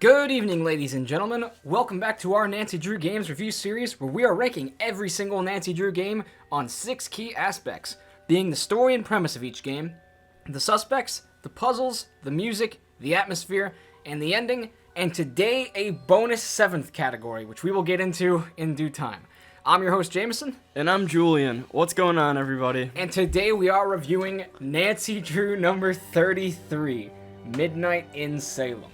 Good evening, ladies and gentlemen. Welcome back to our Nancy Drew Games review series, where we are ranking every single Nancy Drew game on 6 key aspects, being the story and premise of each game, the suspects, the puzzles, the music, the atmosphere, and the ending, and today a bonus 7th category, which we will get into in due time. I'm your host, Jameson. And I'm Julian. What's going on, everybody? And today we are reviewing Nancy Drew number 33, Midnight in Salem.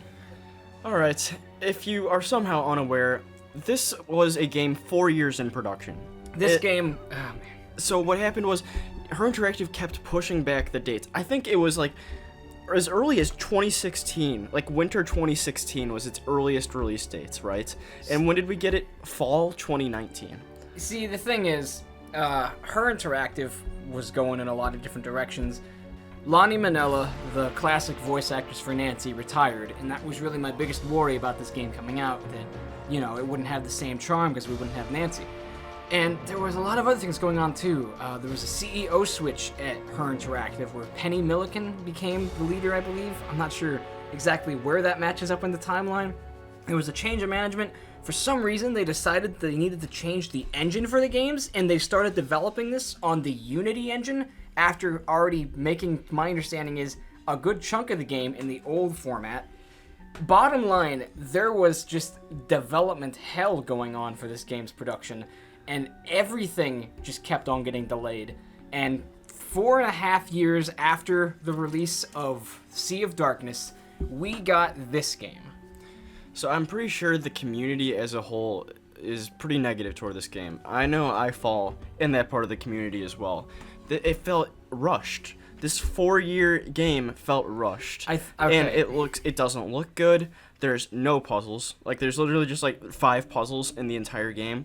Alright, if you are somehow unaware, this was a game 4 years in production. This game, oh man. So what happened was, Her Interactive kept pushing back the dates. I think it was like, as early as 2016, like winter 2016 was its earliest release dates, right? And when did we get it? Fall 2019. See, the thing is, Her Interactive was going in a lot of different directions. Lani Minella, the classic voice actress for Nancy, retired, and that was really my biggest worry about this game coming out, that, you know, it wouldn't have the same charm because we wouldn't have Nancy. And there was a lot of other things going on, too. There was a CEO switch at Her Interactive where Penny Milliken became the leader, I believe. I'm not sure exactly where that matches up in the timeline. There was a change of management. For some reason, they decided they needed to change the engine for the games, and they started developing this on the Unity engine, after already making, my understanding is, a good chunk of the game in the old format. Bottom line, there was just development hell going on for this game's production, and everything just kept on getting delayed. And 4.5 years after the release of Sea of Darkness, we got this game. So I'm pretty sure the community as a whole is pretty negative toward this game. I know I fall in that part of the community as well. It felt rushed. This 4-year game felt rushed. Okay. And it doesn't look good. There's no puzzles. Like, there's literally just like 5 puzzles in the entire game.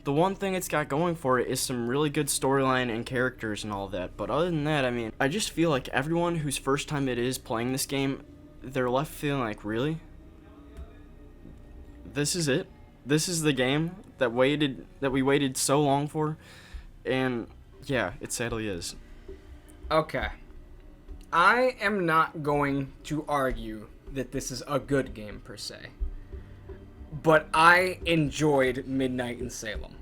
The one thing it's got going for it is some really good storyline and characters and all that. But other than that, I mean, I just feel like everyone whose first time it is playing this game, they're left feeling like, really? This is it? This is the game that we waited so long for? And yeah, it sadly is. Okay. I am not going to argue that this is a good game per se, but I enjoyed Midnight in Salem.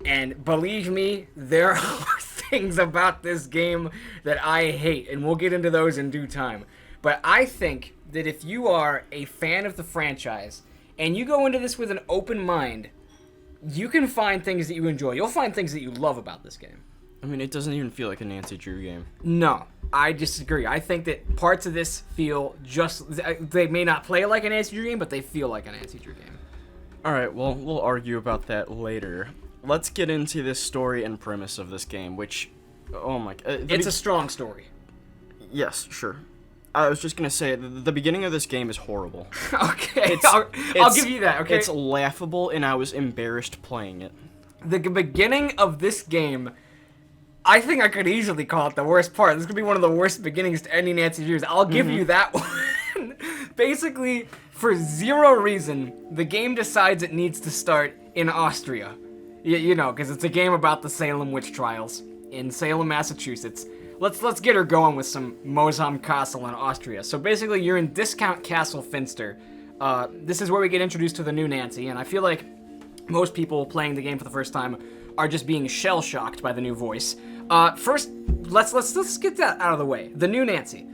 And believe me, there are things about this game that I hate, and we'll get into those in due time. But I think that if you are a fan of the franchise, and you go into this with an open mind, you can find things that you enjoy. You'll find things that you love about this game. I mean, it doesn't even feel like a Nancy Drew game. No, I disagree. I think that parts of this feel just... They may not play like a Nancy Drew game, but they feel like a Nancy Drew game. Alright, well, we'll argue about that later. Let's get into this story and premise of this game, which... Oh my... It's a strong story. Yes, sure. I was just gonna say, the beginning of this game is horrible. Okay, I'll give you that, okay? It's laughable, and I was embarrassed playing it. The beginning of this game, I think I could easily call it the worst part. This could be one of the worst beginnings to any Nancy Drews. I'll give you that one. Basically, for zero reason, the game decides it needs to start in Austria. You know, because it's a game about the Salem witch trials in Salem, Massachusetts. Let's get her going with some Mosheim Castle in Austria. So basically, you're in Discount Castle Finster. This is where we get introduced to the new Nancy, and I feel like most people playing the game for the first time are just being shell-shocked by the new voice. First, let's get that out of the way. The new Nancy.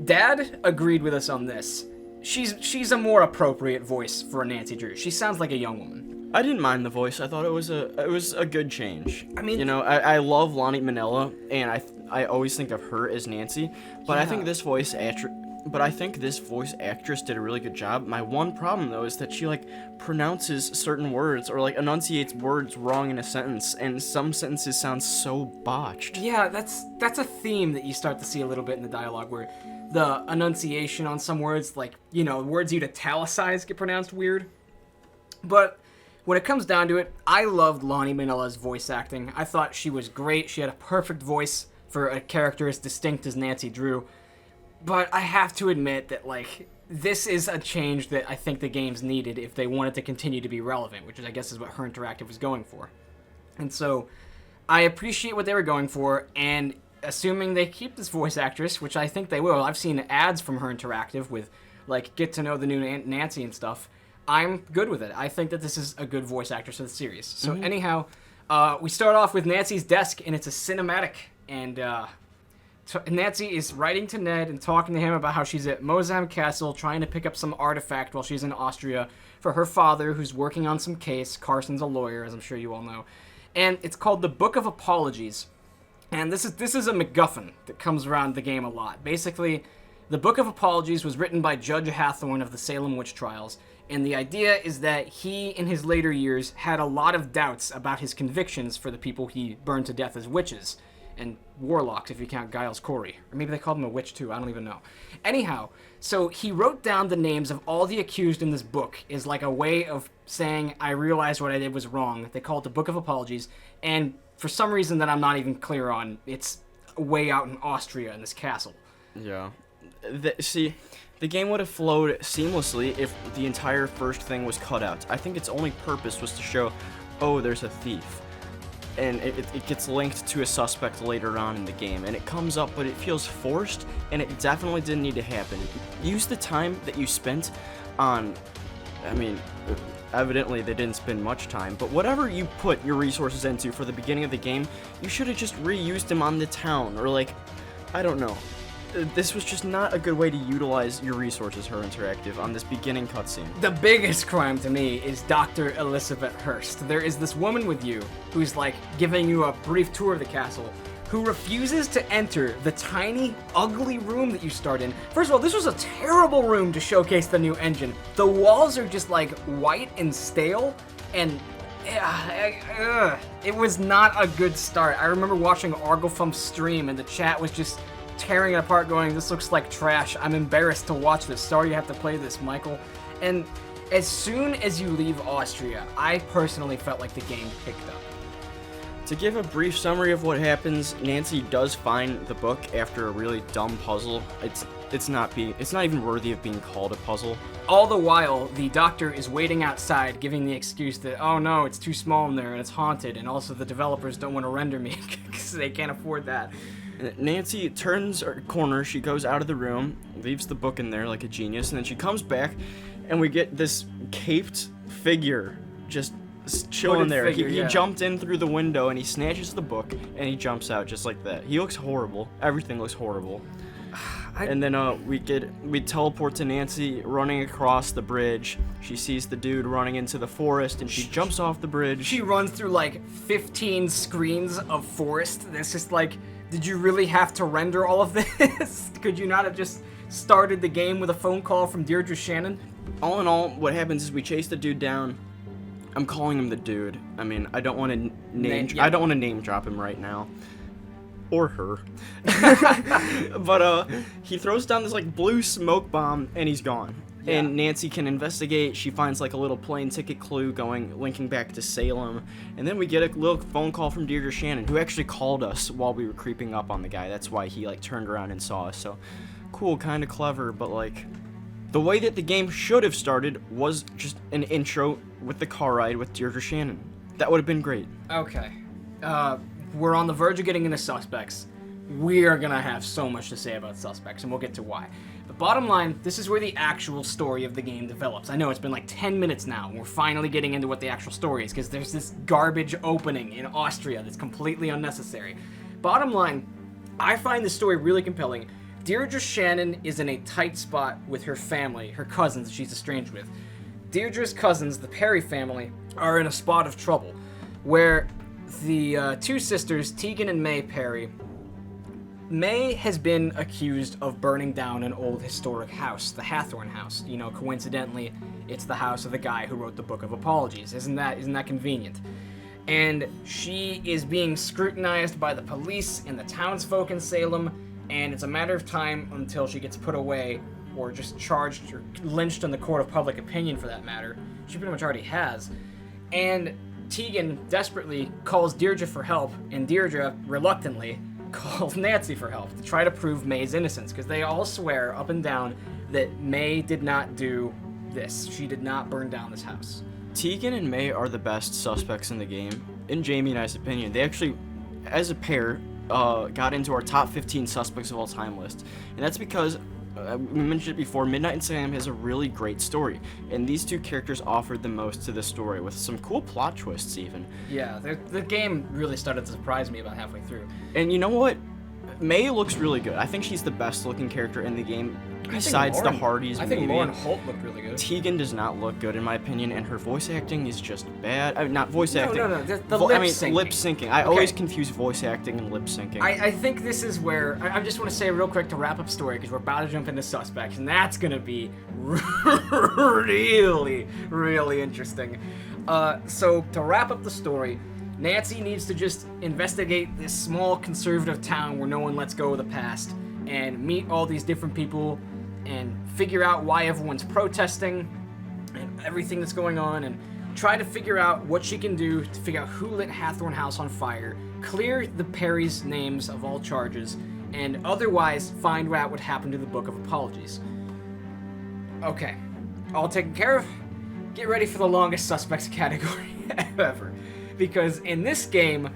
Dad agreed with us on this. She's a more appropriate voice for a Nancy Drew. She sounds like a young woman. I didn't mind the voice. I thought it was a good change. I mean, you know, I love Lani Minella, and I always think of her as Nancy, but yeah. I think this voice actress did a really good job. My one problem though is that she like pronounces certain words or like enunciates words wrong in a sentence, and some sentences sound so botched. Yeah, that's a theme that you start to see a little bit in the dialogue, where the enunciation on some words, like, you know, words you'd italicize get pronounced weird. But when it comes down to it, I loved Lani Minella's voice acting. I thought she was great. She had a perfect voice for a character as distinct as Nancy Drew. But I have to admit that, like, this is a change that I think the games needed if they wanted to continue to be relevant, which I guess is what Her Interactive was going for. And so, I appreciate what they were going for, and assuming they keep this voice actress, which I think they will. I've seen ads from Her Interactive with like get to know the new Nancy and stuff, I'm good with it. I think that this is a good voice actress for the series. So anyhow, we start off with Nancy's desk, and it's a cinematic, and Nancy is writing to Ned and talking to him about how she's at Mozam Castle trying to pick up some artifact while she's in Austria for her father, who's working on some case. Carson's a lawyer, as I'm sure you all know. And it's called the Book of Apologies. And this is a MacGuffin that comes around the game a lot. Basically, the Book of Apologies was written by Judge Hathorne of the Salem witch trials. And the idea is that he, in his later years, had a lot of doubts about his convictions for the people he burned to death as witches. And warlocks, if you count Giles Corey. Or maybe they called him a witch, too. I don't even know. Anyhow, so he wrote down the names of all the accused in this book as like a way of saying, I realized what I did was wrong. They call it the Book of Apologies. And for some reason that I'm not even clear on, it's way out in Austria in this castle. Yeah. See, the game would have flowed seamlessly if the entire first thing was cut out. I think its only purpose was to show, oh, there's a thief. And it gets linked to a suspect later on in the game. And it comes up, but it feels forced, and it definitely didn't need to happen. Use the time that you spent on, I mean, evidently they didn't spend much time, but whatever you put your resources into for the beginning of the game, you should have just reused them on the town, or like, I don't know. This was just not a good way to utilize your resources, Her Interactive, on this beginning cutscene. The biggest crime to me is Dr. Elizabeth Hurst. There is this woman with you who's like giving you a brief tour of the castle, who refuses to enter the tiny, ugly room that you start in. First of all, this was a terrible room to showcase the new engine. The walls are just like white and stale, and it was not a good start. I remember watching Arglefump's stream, and the chat was just tearing it apart going, this looks like trash. I'm embarrassed to watch this. Sorry you have to play this, Michael. And as soon as you leave Austria, I personally felt like the game picked up. To give a brief summary of what happens, Nancy does find the book after a really dumb puzzle. It's not even worthy of being called a puzzle. All the while, the doctor is waiting outside, giving the excuse that, oh no, it's too small in there and it's haunted, and also the developers don't want to render me because they can't afford that. Nancy turns a corner, she goes out of the room, leaves the book in there like a genius, and then she comes back, and we get this caped figure just chilling there. He jumped in through the window, and he snatches the book, and he jumps out just like that. He looks horrible. Everything looks horrible. And then we teleport to Nancy running across the bridge. She sees the dude running into the forest, and she jumps off the bridge. She runs through like 15 screens of forest. It's just like, did you really have to render all of this? Could you not have just started the game with a phone call from Deirdre Shannon? All in all, what happens is we chase the dude down. I'm calling him the dude. I mean, I don't want to name drop him right now. Or her. But he throws down this like blue smoke bomb, and he's gone. Yeah. And Nancy can investigate. She finds like a little plane ticket clue linking back to Salem. And then we get a little phone call from Deirdre Shannon, who actually called us while we were creeping up on the guy. That's why he like turned around and saw us. So cool, kind of clever, but like the way that the game should have started was just an intro with the car ride with Deirdre Shannon. That would have been great. Okay. We're on the verge of getting into suspects. We are gonna have so much to say about suspects, and we'll get to why. But bottom line, this is where the actual story of the game develops. I know it's been like 10 minutes now, and we're finally getting into what the actual story is, because there's this garbage opening in Austria that's completely unnecessary. Bottom line, I find this story really compelling. Deirdre Shannon is in a tight spot with her family, her cousins she's estranged with. Deirdre's cousins, the Perry family, are in a spot of trouble, where the two sisters, Tegan and May Perry, May has been accused of burning down an old historic house, the Hathorne house. You know, coincidentally, it's the house of the guy who wrote the Book of Apologies. Isn't that convenient? And she is being scrutinized by the police and the townsfolk in Salem, and it's a matter of time until she gets put away or just charged or lynched in the court of public opinion, for that matter. She pretty much already has. And Tegan desperately calls Deirdre for help, and Deirdre reluctantly calls Nancy for help to try to prove May's innocence, because they all swear up and down that May did not do this. She did not burn down this house. Tegan and May are the best suspects in the game, in Jamie and I's opinion. They actually, as a pair, got into our top 15 suspects of all time list, and that's because we mentioned it before, Midnight in Salem has a really great story, and these two characters offered the most to the story, with some cool plot twists even. Yeah, the game really started to surprise me about halfway through. And you know what? May looks really good. I think she's the best looking character in the game, besides the Hardys. I think maybe. Lauren Holt looked really good. Tegan does not look good in my opinion, and her voice acting is just bad. I mean, not voice acting. No, the lip syncing. Lip syncing. I always confuse voice acting and lip syncing. I think this is where I just want to say real quick to wrap up story, because we're about to jump into suspects, and that's gonna be really, really interesting. So to wrap up the story, Nancy needs to just investigate this small conservative town where no one lets go of the past, and meet all these different people, and figure out why everyone's protesting, and everything that's going on, and try to figure out what she can do to figure out who lit Hathorne House on fire, clear the Perry's names of all charges, and otherwise find out what happened to the Book of Apologies. Okay, all taken care of? Get ready for the longest suspects category ever. Because in this game,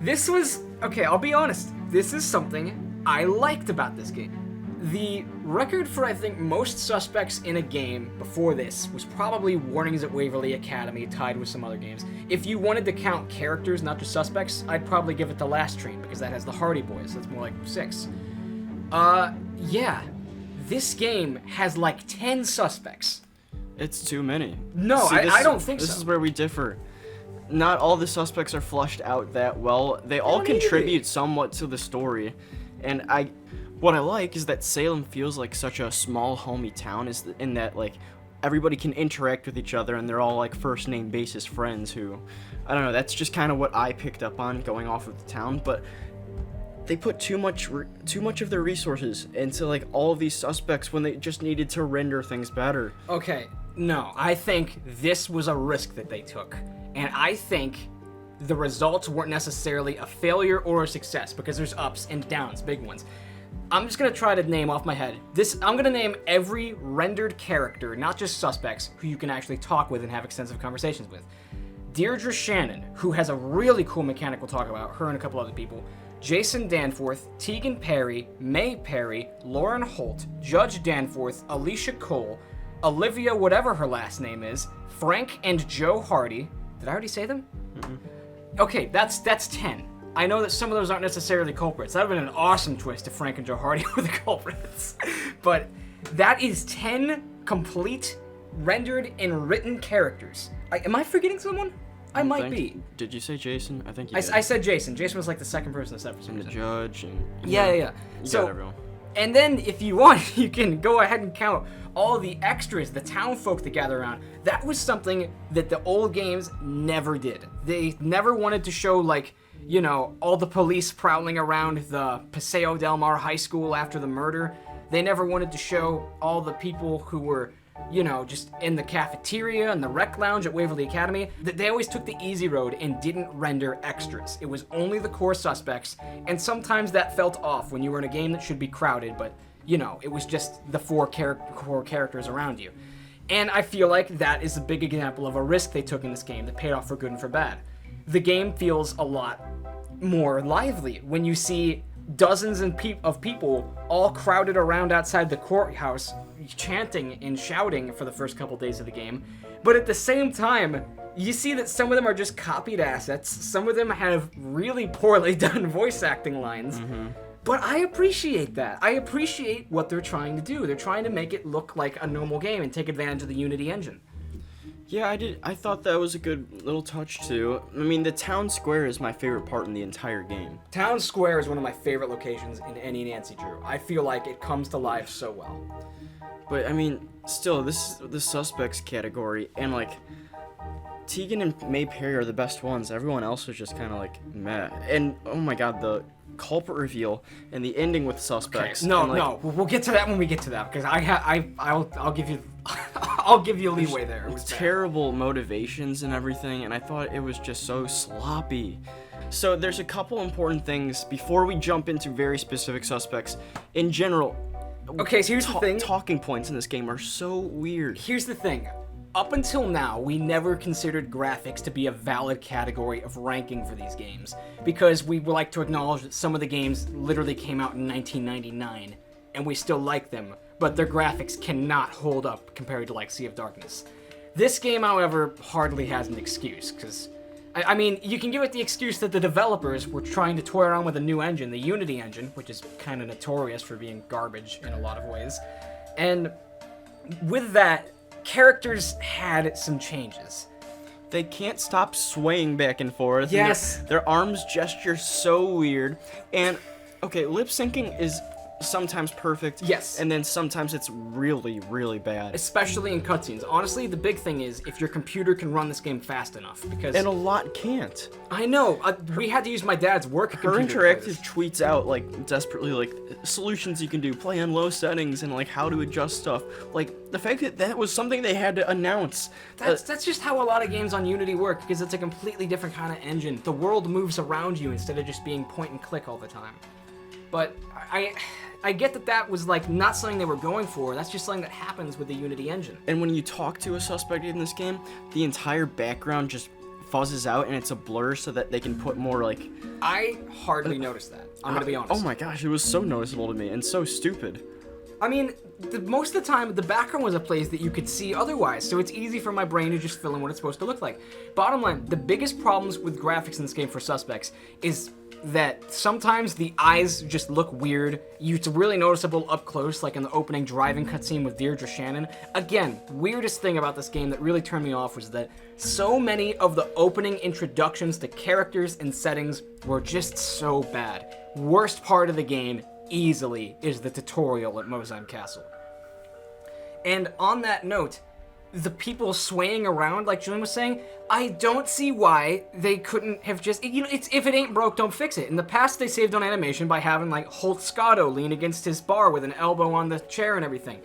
this was, okay, I'll be honest, this is something I liked about this game. The record for, I think, most suspects in a game before this was probably Warnings at Waverly Academy, tied with some other games. If you wanted to count characters, not just suspects, I'd probably give it to Last Train, because that has the Hardy Boys, that's more like 6. Yeah, this game has like 10 suspects. It's too many. No, See, I don't think so. This is where we differ. Not all the suspects are fleshed out that well. They all contribute somewhat to the story, and what I like is that Salem feels like such a small, homey town, in that like everybody can interact with each other, and they're all like first name basis friends who, I don't know. That's just kind of what I picked up on going off of the town, but they put too much of their resources into like all of these suspects when they just needed to render things better. Okay, no, I think this was a risk that they took. And I think the results weren't necessarily a failure or a success, because there's ups and downs, big ones. I'm just gonna try to name off my head. I'm gonna name every rendered character, not just suspects, who you can actually talk with and have extensive conversations with. Deirdre Shannon, who has a really cool mechanic we'll talk about, her and a couple other people. Jason Danforth, Tegan Perry, May Perry, Lauren Holt, Judge Danforth, Alicia Cole, Olivia whatever her last name is, Frank and Joe Hardy. Did I already say them? Mm-hmm. Okay, that's 10. I know that some of those aren't necessarily culprits. That would have been an awesome twist if Frank and Joe Hardy were the culprits. But that is 10 complete, rendered, and written characters. Am I forgetting someone? I might be. Did you say Jason? I think you did. I said Jason. Jason was like the second person that said for some reason. The judge and... Yeah. You got everyone. And then, if you want, you can go ahead and count all the extras, the town folk that gather around. That was something that the old games never did. They never wanted to show, like, you know, all the police prowling around the Paseo Del Mar High School after the murder. They never wanted to show all the people who were, you know, just in the cafeteria and the rec lounge at Waverly Academy. They always took the easy road and didn't render extras. It was only the core suspects, and sometimes that felt off when you were in a game that should be crowded, but, you know, it was just the core characters around you. And I feel like that is a big example of a risk they took in this game that paid off for good and for bad. The game feels a lot more lively when you see dozens of people all crowded around outside the courthouse chanting and shouting for the first couple days of the game. But at the same time, you see that some of them are just copied assets. Some of them have really poorly done voice acting lines. Mm-hmm. But I appreciate that. I appreciate what they're trying to do. They're trying to make it look like a normal game and take advantage of the Unity engine. Yeah, I thought that was a good little touch too. I mean, the town square is my favorite part in the entire game. Town square is one of my favorite locations in any Nancy Drew. I feel like it comes to life so well. But I mean, still, this is the suspects category, and like, Tegan and May Perry are the best ones. Everyone else was just kind of like meh. And oh my god, the culprit reveal and the ending with suspects. Okay. No, we'll get to that when we get to that, because I'll give you I'll give you leeway there. It was terrible motivations and everything, and I thought it was just so sloppy. So there's a couple important things before we jump into very specific suspects. In general, okay, so here's the thing. Talking points in this game are so weird. Here's the thing. Up until now, we never considered graphics to be a valid category of ranking for these games, because we would like to acknowledge that some of the games literally came out in 1999, and we still like them, but their graphics cannot hold up compared to like Sea of Darkness. This game, however, hardly has an excuse, because I mean, you can give it the excuse that the developers were trying to toy around with a new engine, the Unity engine, which is kind of notorious for being garbage in a lot of ways. And with that, characters had some changes. They can't stop swaying back and forth. Yes. And their arms gesture so weird. And, okay, lip syncing is sometimes perfect. Yes. And then sometimes it's really, really bad. Especially in cutscenes. Honestly, the big thing is if your computer can run this game fast enough, because... And a lot can't. I know. We had to use my dad's work Her computer. interactive tweets out, like, desperately, like, solutions you can do, play on low settings, and, like, how to adjust stuff. Like, the fact that that was something they had to announce. That's just how a lot of games on Unity work, because it's a completely different kind of engine. The world moves around you instead of just being point and click all the time. But I get that was like not something they were going for. That's just something that happens with the Unity engine. And when you talk to a suspect in this game, the entire background just fuzzes out and it's a blur so that they can put more like... I hardly noticed that. I'm gonna be honest. Oh my gosh, it was so noticeable to me and so stupid. I mean, most of the time, the background was a place that you could see otherwise, so it's easy for my brain to just fill in what it's supposed to look like. Bottom line, the biggest problems with graphics in this game for suspects is that sometimes the eyes just look weird. It's really noticeable up close, like in the opening driving cutscene with Deirdre Shannon. Again, weirdest thing about this game that really turned me off was that so many of the opening introductions to characters and settings were just so bad. Worst part of the game, easily, is the tutorial at Mozheim Castle. And on that note, the people swaying around, like Julian was saying, I don't see why they couldn't have just, it's if it ain't broke, don't fix it. In the past, they saved on animation by having, like, Holt Scotto lean against his bar with an elbow on the chair and everything.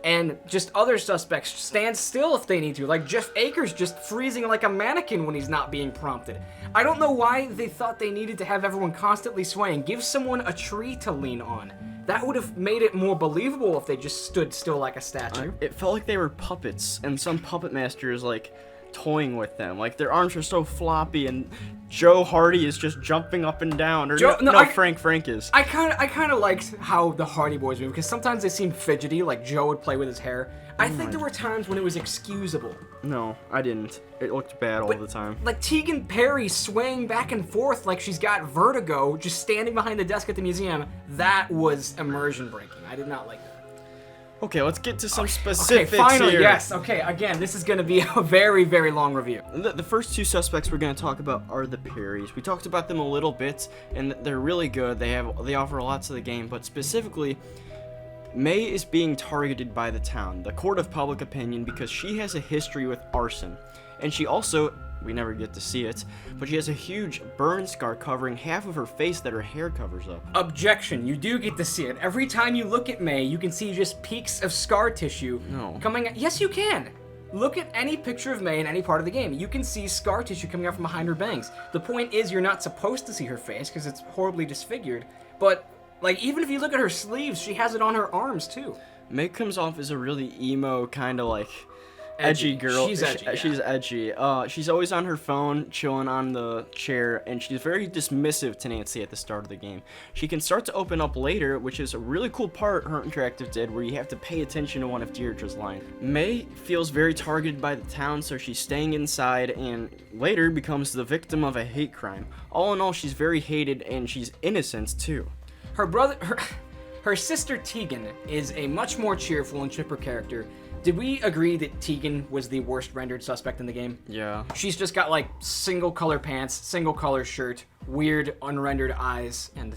And just other suspects stand still if they need to, like Jeff Akers just freezing like a mannequin when he's not being prompted. I don't know why they thought they needed to have everyone constantly swaying. Give someone a tree to lean on. That would have made it more believable if they just stood still like a statue. It felt like they were puppets, and some puppet master is like toying with them. Like their arms are so floppy, and Joe Hardy is just jumping up and down. Or Frank is. I kind of liked how the Hardy Boys move, because sometimes they seem fidgety, like Joe would play with his hair. I think there were times when it was excusable. No, I didn't. It looked bad all the time. Like Tegan Perry swaying back and forth like she's got vertigo, just standing behind the desk at the museum, that was immersion breaking. I did not like that. Okay, let's get to some specifics finally, here. Yes. Okay, again, this is going to be a very, very long review. The first two suspects we're going to talk about are the Perrys. We talked about them a little bit, and they're really good. They offer a lot to the game, but specifically, May is being targeted by the town, the court of public opinion, because she has a history with arson. And she also, we never get to see it, but she has a huge burn scar covering half of her face that her hair covers up. Objection, you do get to see it. Every time you look at May, you can see just peaks of scar tissue coming out. Yes, you can. Look at any picture of May in any part of the game. You can see scar tissue coming out from behind her bangs. The point is you're not supposed to see her face because it's horribly disfigured, but like, even if you look at her sleeves, she has it on her arms, too. May comes off as a really emo, kind of like edgy girl. She's edgy. Yeah. She's edgy. She's always on her phone, chilling on the chair, and she's very dismissive to Nancy at the start of the game. She can start to open up later, which is a really cool part her interactive did, where you have to pay attention to one of Deirdre's lines. May feels very targeted by the town, so she's staying inside, and later becomes the victim of a hate crime. All in all, she's very hated, and she's innocent, too. Her sister Tegan is a much more cheerful and chipper character. Did we agree that Tegan was the worst rendered suspect in the game? Yeah. She's just got like single color pants, single color shirt, weird unrendered eyes, and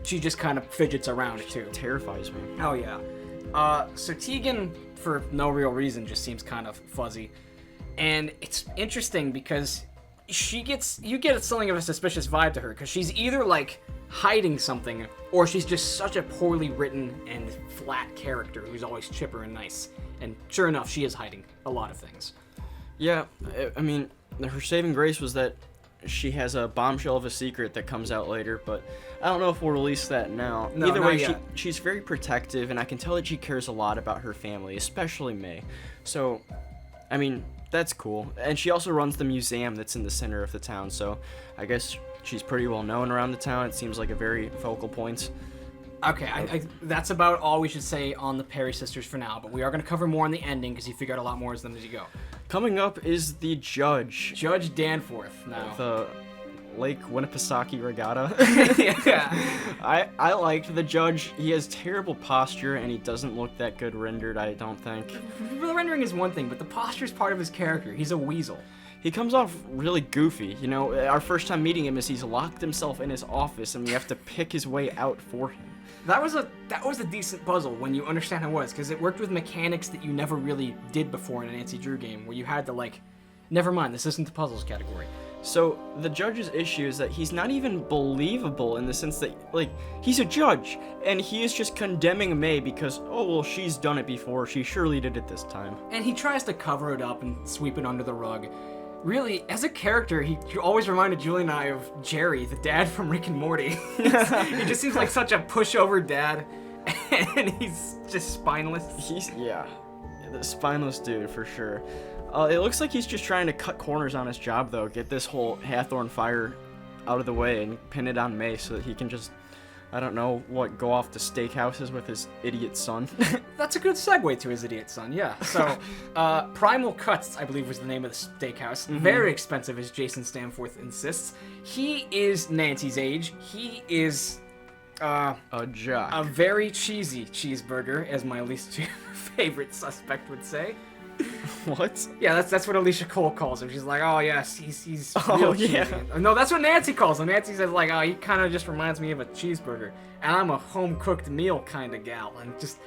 she just kind of fidgets around too. Terrifies me. Oh yeah. So Tegan, for no real reason, just seems kind of fuzzy. And it's interesting because you get something of a suspicious vibe to her, because she's either like hiding something, or she's just such a poorly written and flat character who's always chipper and nice. And sure enough, she is hiding a lot of things. Yeah, I mean, her saving grace was that she has a bombshell of a secret that comes out later, but I don't know if we'll release that now. No, either way, yet. she's very protective, and I can tell that she cares a lot about her family, especially May. So, I mean, that's cool. And she also runs the museum that's in the center of the town, so I guess she's pretty well known around the town. It seems like a very focal point. Okay, that's about all we should say on the Perry sisters for now, but we are going to cover more in the ending because you figure out a lot more as you go. Coming up is the judge. Judge Danforth now. The Lake Winnipesaukee Regatta. Yeah. I liked the judge. He has terrible posture and he doesn't look that good rendered, I don't think. The rendering is one thing, but the posture is part of his character. He's a weasel. He comes off really goofy. You know, our first time meeting him is he's locked himself in his office and we have to pick his way out for him. That was a decent puzzle when you understand how it was, because it worked with mechanics that you never really did before in a Nancy Drew game, where you had to, like, never mind, this isn't the puzzles category. So, the judge's issue is that he's not even believable in the sense that, like, he's a judge, and he is just condemning May because, oh, well, she's done it before, she surely did it this time. And he tries to cover it up and sweep it under the rug. Really, as a character, he always reminded Julian and I of Jerry, the dad from Rick and Morty. He just seems like such a pushover dad, and he's just spineless. The spineless dude, for sure. It looks like he's just trying to cut corners on his job, though, get this whole Hathorn fire out of the way and pin it on May so that he can just, I don't know, go off to steakhouses with his idiot son. That's a good segue to his idiot son, yeah. So, Primal Cuts, I believe was the name of the steakhouse. Mm-hmm. Very expensive, as Jason Danforth insists. He is Nancy's age. He is, a jock. A very cheesy cheeseburger, as my least favorite suspect would say. What? Yeah, that's what Alicia Cole calls him. She's like, oh yes, he's oh real cheesy. yeah. No, that's what Nancy calls him. Nancy says like, oh, he kind of just reminds me of a cheeseburger, and I'm a home-cooked meal kind of gal. And just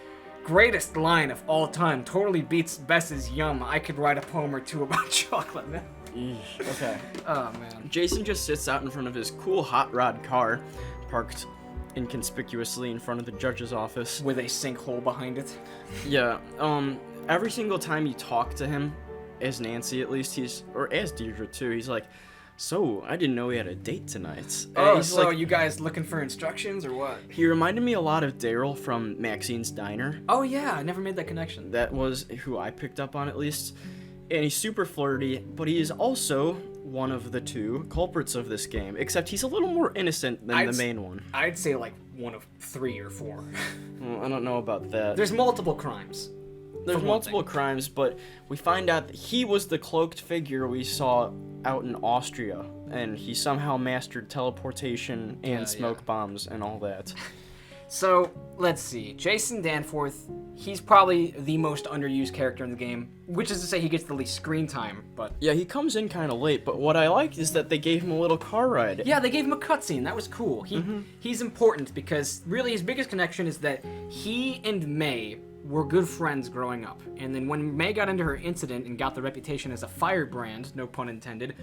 greatest line of all time, totally beats Bess's yum. I could write a poem or two about chocolate, man. Okay. Oh man. Jason just sits out in front of his cool hot rod car, parked inconspicuously in front of the judge's office with a sinkhole behind it. Yeah. Every single time you talk to him, as Nancy at least, or as Deirdre too, he's like, so, I didn't know we had a date tonight. Oh, so like, you guys looking for instructions or what? He reminded me a lot of Daryl from Maxine's Diner. Oh yeah, I never made that connection. That was who I picked up on at least. And he's super flirty, but he is also one of the two culprits of this game, except he's a little more innocent than the main one. I'd say like one of 3 or 4. Well, I don't know about that. There's multiple crimes. There's multiple crimes, but we find out that he was the cloaked figure we saw out in Austria, and he somehow mastered teleportation and smoke bombs and all that. So, let's see. Jason Danforth, he's probably the most underused character in the game, which is to say he gets the least screen time, but... Yeah, he comes in kind of late, but what I like is that they gave him a little car ride. Yeah, they gave him a cutscene. That was cool. He's important because really his biggest connection is that he and May were good friends growing up. And then when May got into her incident and got the reputation as a firebrand, no pun intended,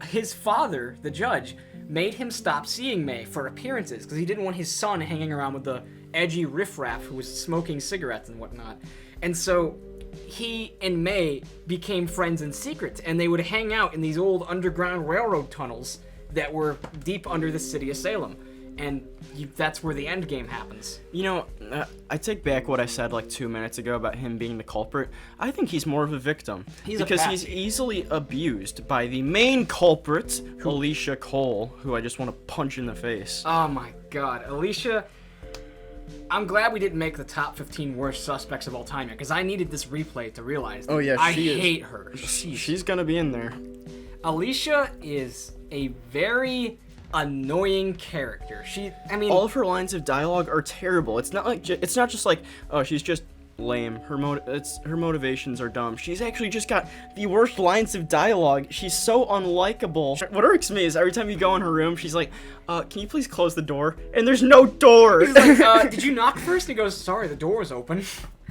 his father, the judge, made him stop seeing May for appearances because he didn't want his son hanging around with the edgy riffraff who was smoking cigarettes and whatnot. And so he and May became friends in secret, and they would hang out in these old underground railroad tunnels that were deep under the city of Salem. And that's where the end game happens. You know, I take back what I said like 2 minutes ago about him being the culprit. I think he's more of a victim. Because he's easily abused by the main culprit, Alicia Cole, who I just want to punch in the face. Oh my god. Alicia, I'm glad we didn't make the top 15 worst suspects of all time yet, because I needed this replay to realize that I hate her. She's gonna be in there. Alicia is a very annoying character. All of her lines of dialogue are terrible. It's not just like, oh, she's just lame. Her motivations are dumb. She's actually just got the worst lines of dialogue. She's so unlikable. What irks me is every time you go in her room, she's like, can you please close the door? And there's no door. He's like, did you knock first? And he goes, sorry, the door was open.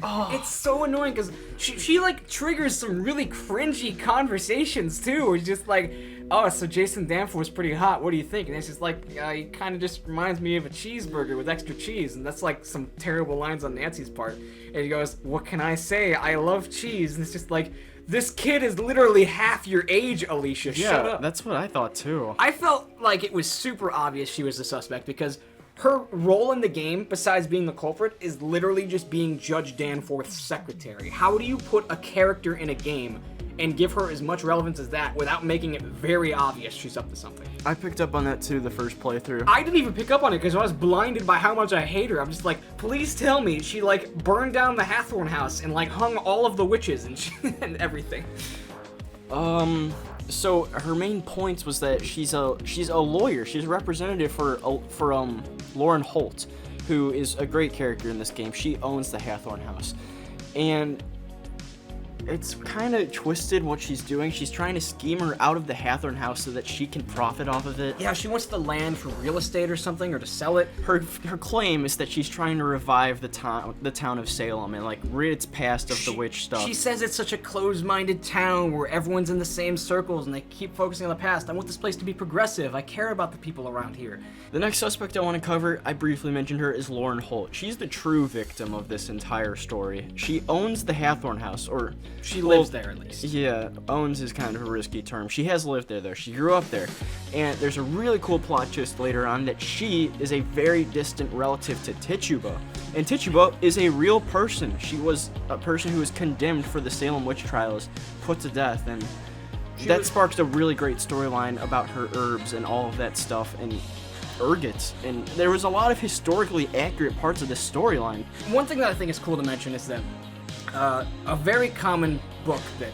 Oh. It's so annoying because she like triggers some really cringy conversations too. It's just like, oh, so Jason Danforth's pretty hot. What do you think? And it's just like, he kind of just reminds me of a cheeseburger with extra cheese. And that's like some terrible lines on Nancy's part. And he goes, what can I say? I love cheese. And it's just like, this kid is literally half your age, Alicia. Shut up. Yeah, that's what I thought too. I felt like it was super obvious she was the suspect because her role in the game, besides being the culprit, is literally just being Judge Danforth's secretary. How do you put a character in a game and give her as much relevance as that without making it very obvious she's up to something. I picked up on that too the first playthrough. I didn't even pick up on it because I was blinded by how much I hate her. I'm just like, please tell me she like burned down the Hathorn house and like hung all of the witches and and everything. So her main points was that she's a lawyer. She's a representative for Lauren Holt, who is a great character in this game. She owns the Hathorn house, and it's kind of twisted what she's doing. She's trying to scheme her out of the Hathorn house so that she can profit off of it. Yeah, she wants the land for real estate or something, or to sell it. Her claim is that she's trying to revive the town of Salem and like rid its past of the witch stuff. She says it's such a closed-minded town where everyone's in the same circles and they keep focusing on the past. I want this place to be progressive. I care about the people around here. The next suspect I want to cover, I briefly mentioned her, is Lauren Holt. She's the true victim of this entire story. She owns the Hathorn house, or she lives there at least. Yeah, owns is kind of a risky term. She has lived there though. She grew up there. And there's a really cool plot twist later on that she is a very distant relative to Tituba. And Tituba is a real person. She was a person who was condemned for the Salem witch trials, put to death, and that sparked a really great storyline about her herbs and all of that stuff and ergots. And there was a lot of historically accurate parts of this storyline. One thing that I think is cool to mention is that a very common book that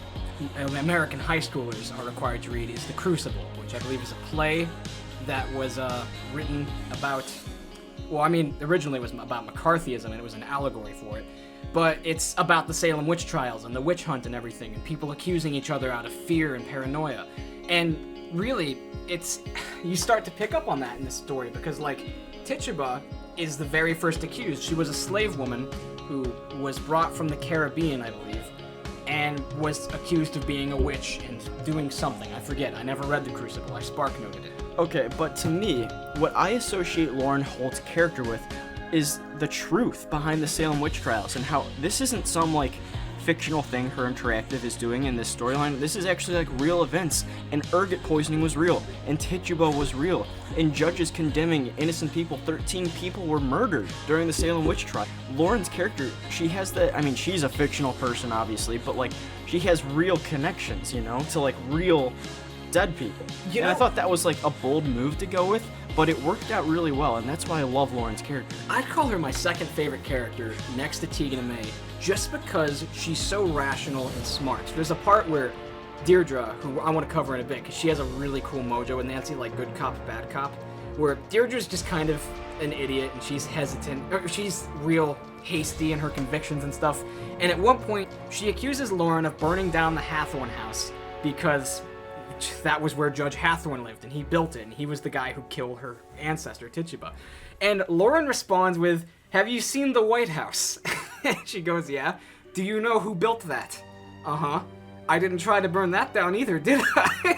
American high schoolers are required to read is The Crucible, which I believe is a play that was written about, well, I mean, originally it was about McCarthyism and it was an allegory for it, but it's about the Salem witch trials and the witch hunt and everything, and people accusing each other out of fear and paranoia. And really, you start to pick up on that in this story because, like, Tituba is the very first accused. She was a slave woman who was brought from the Caribbean, I believe, and was accused of being a witch and doing something. I forget. I never read The Crucible. I spark noted it. Okay, but to me, what I associate Lauren Holt's character with is the truth behind the Salem witch trials and how this isn't some, like, fictional thing Her Interactive is doing in this storyline. This is actually like real events, and ergot poisoning was real, and Tituba was real, and judges condemning innocent people. 13 people were murdered during the Salem witch trial. Lauren's character, she has the, I mean, she's a fictional person obviously, but like she has real connections, you know, to like real dead people. And I thought that was like a bold move to go with, but it worked out really well, and that's why I love Lauren's character. I'd call her my second favorite character next to Tegan and May, just because she's so rational and smart. There's a part where Deirdre, who I want to cover in a bit, because she has a really cool mojo with Nancy, like good cop, bad cop, where Deirdre's just kind of an idiot, and she's hesitant, or she's real hasty in her convictions and stuff, and at one point, she accuses Lauren of burning down the Hathorn house, because that was where Judge Hathorn lived, and he built it, and he was the guy who killed her ancestor, Tituba. And Lauren responds with, "Have you seen the White House?" And she goes, "Yeah. Do you know who built that?" "Uh-huh. I didn't try to burn that down either, did I?"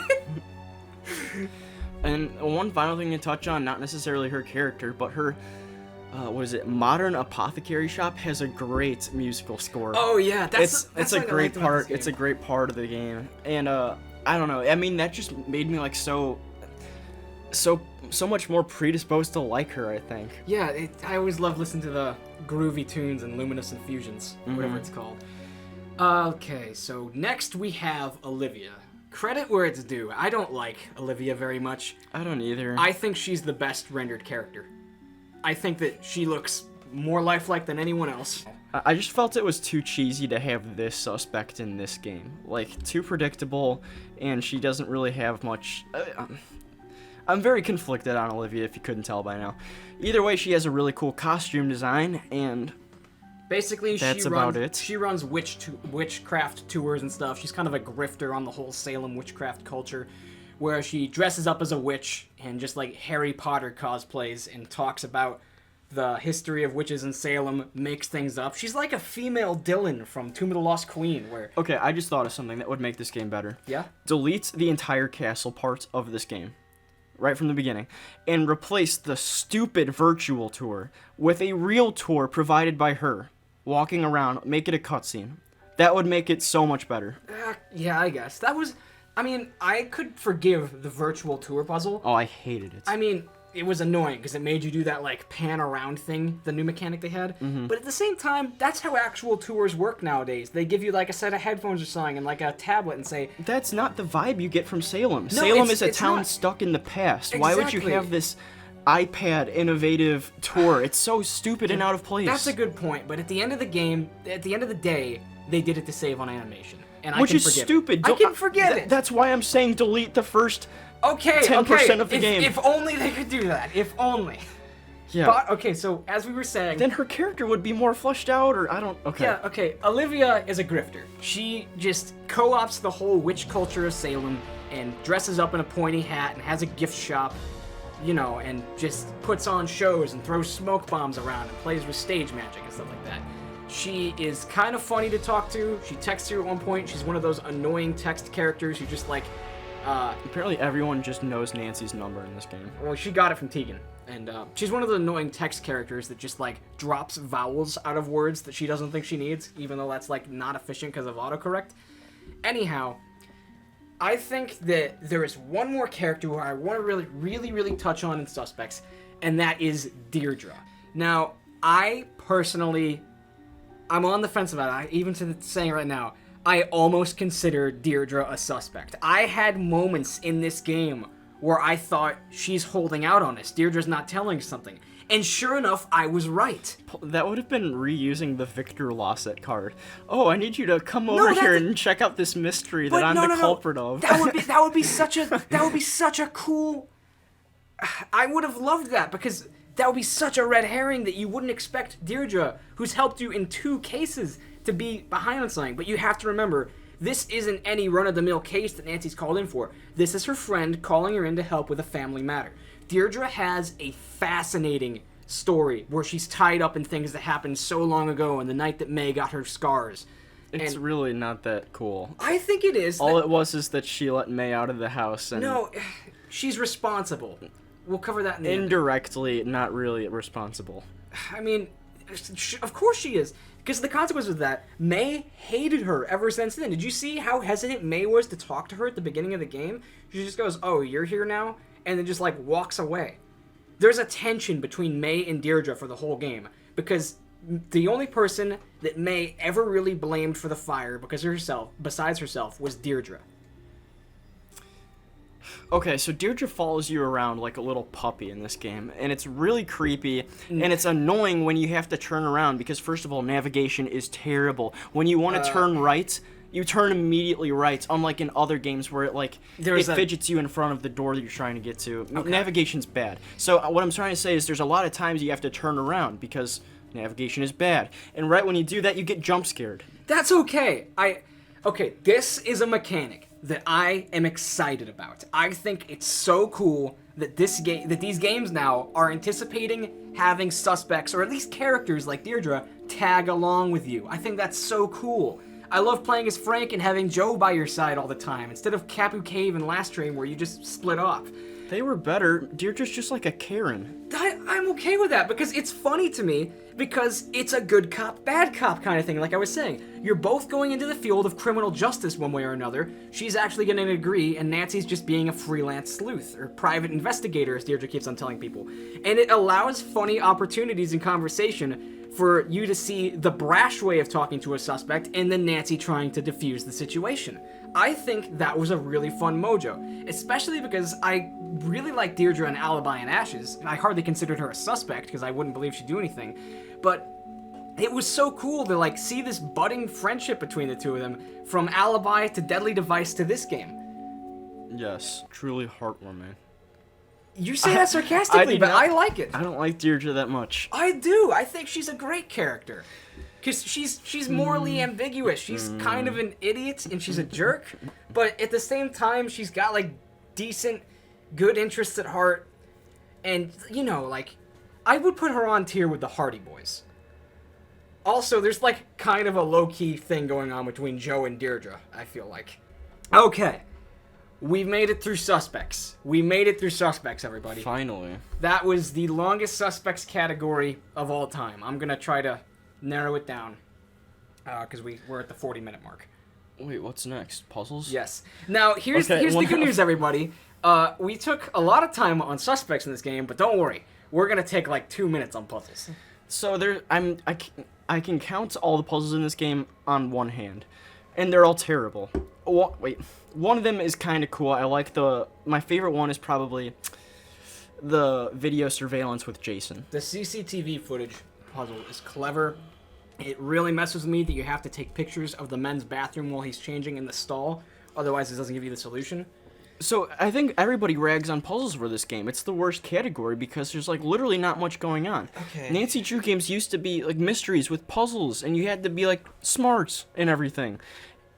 And one final thing to touch on, not necessarily her character, but her, Modern Apothecary Shop has a great musical score. Oh yeah, that's a great part. It's a great part of the game, and I don't know. I mean, that just made me like so much more predisposed to like her, I think. Yeah, I always love listening to the groovy tunes and luminous infusions, whatever it's called. Okay, so next we have Olivia. Credit where it's due. I don't like Olivia very much. I don't either. I think she's the best rendered character. I think that she looks more lifelike than anyone else. I just felt it was too cheesy to have this suspect in this game. Like, too predictable, and she doesn't really have much... I'm very conflicted on Olivia, if you couldn't tell by now. Either way, she has a really cool costume design, and... Basically, that's about it. She runs witchcraft tours and stuff. She's kind of a grifter on the whole Salem witchcraft culture, where she dresses up as a witch and just like Harry Potter cosplays and talks about the history of witches in Salem, makes things up. She's like a female Dylan from Tomb of the Lost Queen, where... Okay, I just thought of something that would make this game better. Yeah? Delete the entire castle part of this game, right from the beginning, and replace the stupid virtual tour with a real tour provided by her, walking around, make it a cutscene. That would make it so much better. Yeah, I guess. That was... I mean, I could forgive the virtual tour puzzle. Oh, I hated it. I mean... it was annoying because it made you do that like pan around thing, the new mechanic they had. But at the same time, that's how actual tours work nowadays. They give you like a set of headphones or something and like a tablet and say, That's not the vibe you get from Salem. No, Salem it's is a town not. stuck in the past. Why would you Exactly. have this iPad innovative tour? It's so stupid and out of place. that's a good point. But at the end of the game, at the end of the day, they did it to save on animation. And Which I can is forgive stupid. It. I can forget it. That's why I'm saying delete the first Okay, 10% of the if, game. If only they could do that. If only. Yeah. But, okay, so as we were saying... Then her character would be more fleshed out, or I don't... Okay. Yeah, okay. Olivia is a grifter. She just co-ops the whole witch culture of Salem and dresses up in a pointy hat and has a gift shop, you know, and just puts on shows and throws smoke bombs around and plays with stage magic and stuff like that. She is kind of funny to talk to. She texts you at one point. She's one of those annoying text characters who just like... Apparently everyone just knows Nancy's number in this game. Well, she got it from Tegan. And she's one of the annoying text characters that just, like, drops vowels out of words that she doesn't think she needs, even though that's, like, not efficient because of autocorrect. Anyhow, I think that there is one more character who I want to really touch on in Suspects, and that is Deirdre. Now, I personally... I'm on the fence about it. Even to saying right now, I almost consider Deirdre a suspect. I had moments in this game where I thought she's holding out on us. Deirdre's not telling something. And sure enough, I was right. That would have been reusing the Victor Lawset card. Oh, I need you to come over here and check out this mystery that I'm the culprit of. That would be such a cool... I would have loved that because that would be such a red herring that you wouldn't expect Deirdre, who's helped you in 2 cases, to be behind on something. But you have to remember, this isn't any run-of-the-mill case that Nancy's called in for. This is her friend calling her in to help with a family matter. Deirdre has a fascinating story where she's tied up in things that happened so long ago and the night that May got her scars. It's really not that cool. I think it is. All it was is that she let May out of the house and... No, she's responsible. We'll cover that in the end. Indirectly, not really responsible. I mean, of course she is. Because the consequence of that, May hated her ever since then. Did you see how hesitant May was to talk to her at the beginning of the game? She just goes, oh, you're here now? And then just, like, walks away. There's a tension between May and Deirdre for the whole game. Because the only person that May ever really blamed for the fire besides herself, was Deirdre. Okay, so Deirdre follows you around like a little puppy in this game, and it's really creepy, and it's annoying when you have to turn around, because first of all, navigation is terrible. When you want to turn right, you turn immediately right, unlike in other games where it fidgets you in front of the door that you're trying to get to. Okay. Navigation's bad. So what I'm trying to say is there's a lot of times you have to turn around, because navigation is bad. And right when you do that, you get jump scared. That's okay. Okay, this is a mechanic that I am excited about. I think it's so cool that these games now are anticipating having suspects, or at least characters like Deirdre, tag along with you. I think that's so cool. I love playing as Frank and having Joe by your side all the time, instead of Capu Cave and Last Train where you just split off. They were better. Deirdre's just like a Karen. I'm okay with that, because it's funny to me, because it's a good cop, bad cop kind of thing, like I was saying. You're both going into the field of criminal justice one way or another. She's actually getting a degree, and Nancy's just being a freelance sleuth, or private investigator, as Deirdre keeps on telling people. And it allows funny opportunities in conversation for you to see the brash way of talking to a suspect, and then Nancy trying to defuse the situation. I think that was a really fun mojo, especially because I really like Deirdre in Alibi and Ashes, and I hardly considered her a suspect because I wouldn't believe she'd do anything, but it was so cool to like see this budding friendship between the two of them, from Alibi to Deadly Device to this game. Yes, truly heartwarming. You say that sarcastically, but I like it. I don't like Deirdre that much. I do. I think she's a great character. Because she's morally ambiguous. She's kind of an idiot, and she's a jerk. But at the same time, she's got, like, decent, good interests at heart. And, you know, like, I would put her on tier with the Hardy Boys. Also, there's, like, kind of a low-key thing going on between Joe and Deirdre, I feel like. Okay. We've made it through Suspects. We made it through Suspects, everybody. Finally. That was the longest Suspects category of all time. I'm going to try to narrow it down, because we're at the 40-minute mark. Wait, what's next? Puzzles? Yes. Now, here's the good news, everybody. We took a lot of time on suspects in this game, but don't worry. We're going to take like 2 minutes on puzzles. So I can count all the puzzles in this game on one hand, and they're all terrible. Wait, one of them is kind of cool. I like my favorite one is probably the video surveillance with Jason. The CCTV footage puzzle is clever. It really messes with me that you have to take pictures of the men's bathroom while he's changing in the stall. Otherwise, it doesn't give you the solution. So I think everybody rags on puzzles for this game. It's the worst category because there's like literally not much going on. Okay. Nancy Drew games used to be like mysteries with puzzles, and you had to be like smart and everything.